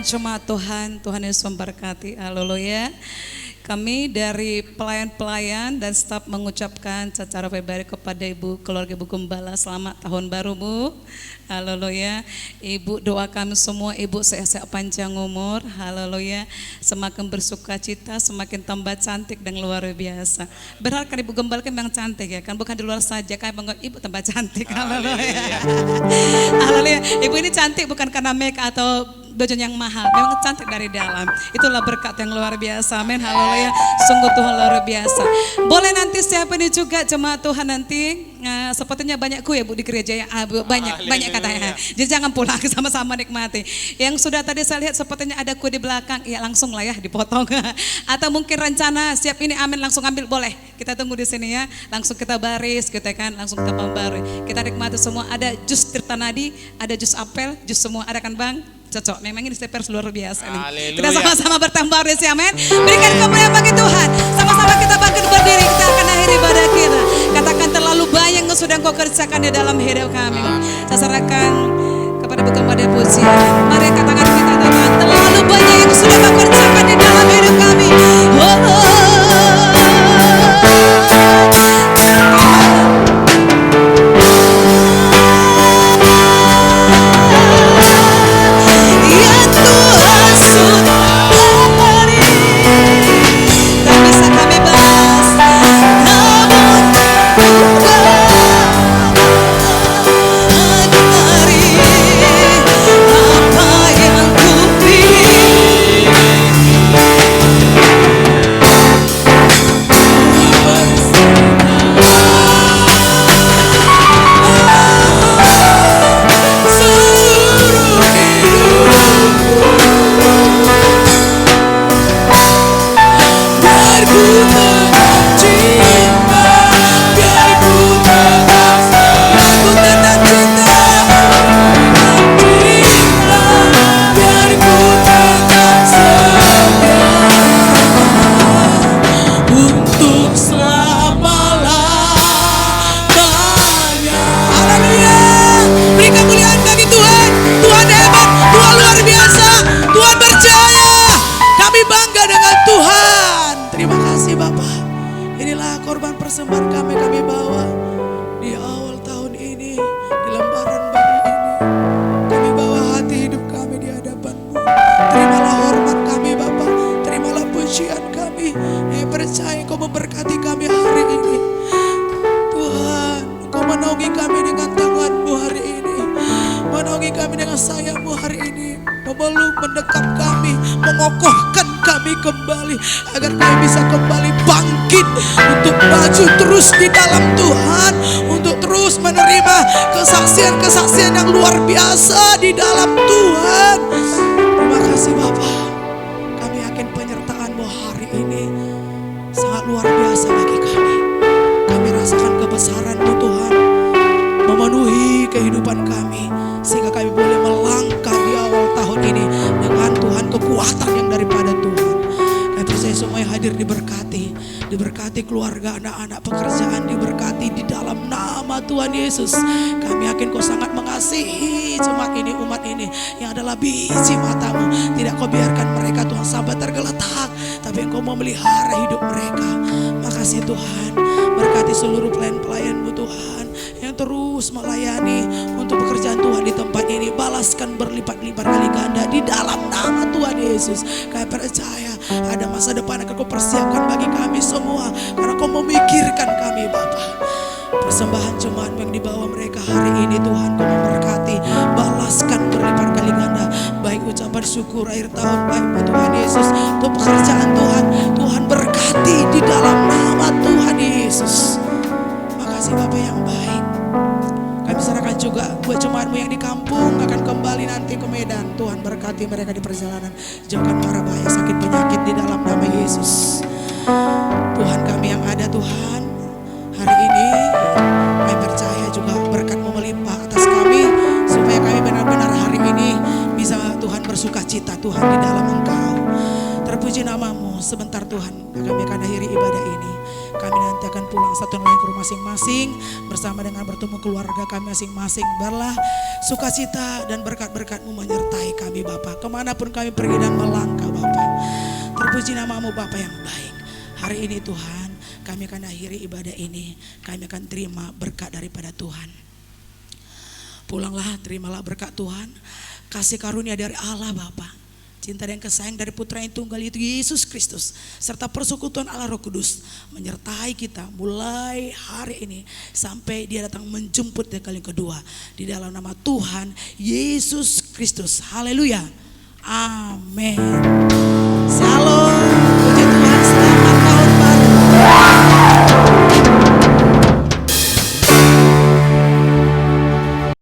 jemaat Tuhan, Tuhan Yesus memberkati. Haleluya. Kami dari pelayan-pelayan dan staf mengucapkan secara pribadi kepada Ibu keluarga Ibu Gembala, selamat tahun baru Bu. Haleluya. Ibu doa kami semua, Ibu sehat-sehat panjang umur. Haleluya. Semakin bersuka cita, semakin tambah cantik dan luar biasa. Benar kan Ibu Gembala kan memang cantik ya kan, bukan di luar saja kan Ibu tambah cantik. Haleluya. Haleluya. Ibu ini cantik bukan karena make atau baju yang mahal, memang cantik dari dalam. Itulah berkat yang luar biasa. Amin, haleluya. Sungguh Tuhan luar biasa. Boleh nanti siapa ini juga jemaat Tuhan nanti. Sepertinya banyak kue Bu di gereja ya. Banyak katanya. Jadi jangan pulang, sama-sama nikmati. Yang sudah tadi saya lihat sepertinya ada kue di belakang, ya langsung lah ya dipotong. Atau mungkin rencana siap ini amin langsung ambil, boleh. Kita tunggu di sini ya. Langsung kita baris gitu kan, langsung kita pembaru. Kita nikmati semua. Ada jus Tirta Nadi, ada jus apel, jus semua ada kan Bang? Cocok, memang ini stepers luar biasa nih. Kita sama-sama bertambah di sini, amin. Berikan kemuliaan bagi Tuhan. Sama-sama kita bangkit berdiri, kita akan akhiri ibadah kita. Katakan terlalu banyak yang sudah kau kerjakan di dalam hidup kami. Saya serahkan kepada kepada pujian. Mari katakan kita katakan terlalu banyak yang sudah kau kerjakan di dalam hidup kami. Kesaksian yang luar biasa di dalam Tuhan. Terima kasih Bapak. Kami yakin penyertaan-Mu hari ini sangat luar biasa bagi kami. Kami rasakan kebesaran-Mu Tuhan memenuhi kehidupan kami, sehingga kami boleh melangkah di awal tahun ini dengan Tuhan kekuatan yang daripada Tuhan. Kami percaya semua yang hadir diberkati keluarga, anak-anak, pekerjaan diberkati di dalam nama Tuhan Yesus. Kami yakin Kau sangat mengasihi jemaat ini, umat ini yang adalah biji mata-Mu. Tidak Kau biarkan mereka Tuhan sampai tergeletak, tapi Engkau memelihara hidup mereka. Makasih Tuhan, berkati seluruh pelayan-pelayan-Mu Tuhan yang terus melayani untuk pekerjaan Tuhan di tempat ini. Balaskan berlipat-lipat kali ganda di dalam nama Tuhan Yesus. Kami percaya ada masa depan yang Kau persiapkan bagi kami semua, karena Kau memikirkan kami Bapa. Persembahan jemaat yang dibawa mereka hari ini Tuhan, Kau memberkati, balaskan berlipat kali ganda. Baik ucapan syukur akhir tahun, baik Tuhan Yesus untuk pekerjaan Tuhan, Tuhan berkati di dalam nama Tuhan Yesus. Makasih Bapak yang baik. Kami serahkan juga buat jemaat-Mu yang di kampung akan kembali nanti ke Medan. Tuhan berkati mereka di perjalanan, jauhkan mara bahaya sakit penyakit di dalam nama Yesus. Tuhan kami yang ada Tuhan, hari ini kami percaya juga berkat-Mu melimpah atas kami, supaya kami benar-benar hari ini bisa Tuhan bersuka cita Tuhan di dalam Engkau. Terpuji nama-Mu. Sebentar Tuhan kami akan akhiri ibadah ini. Kami nanti akan pulang satu lain ke rumah masing-masing bersama dengan bertemu keluarga kami masing-masing. Biarlah sukacita dan berkat-berkat-Mu menyertai kami Bapa, kemanapun kami pergi dan melangkah Bapa. Terpuji nama-Mu Bapa yang baik. Hari ini Tuhan kami akan akhiri ibadah ini. Kami akan terima berkat daripada Tuhan. Pulanglah, terimalah berkat Tuhan, kasih karunia dari Allah Bapa, cinta dan kasih dari Putra yang tunggal itu Yesus Kristus, serta persekutuan Allah Roh Kudus menyertai kita mulai hari ini sampai Dia datang menjemput yang kali kedua, di dalam nama Tuhan Yesus Kristus. Haleluya. Amin.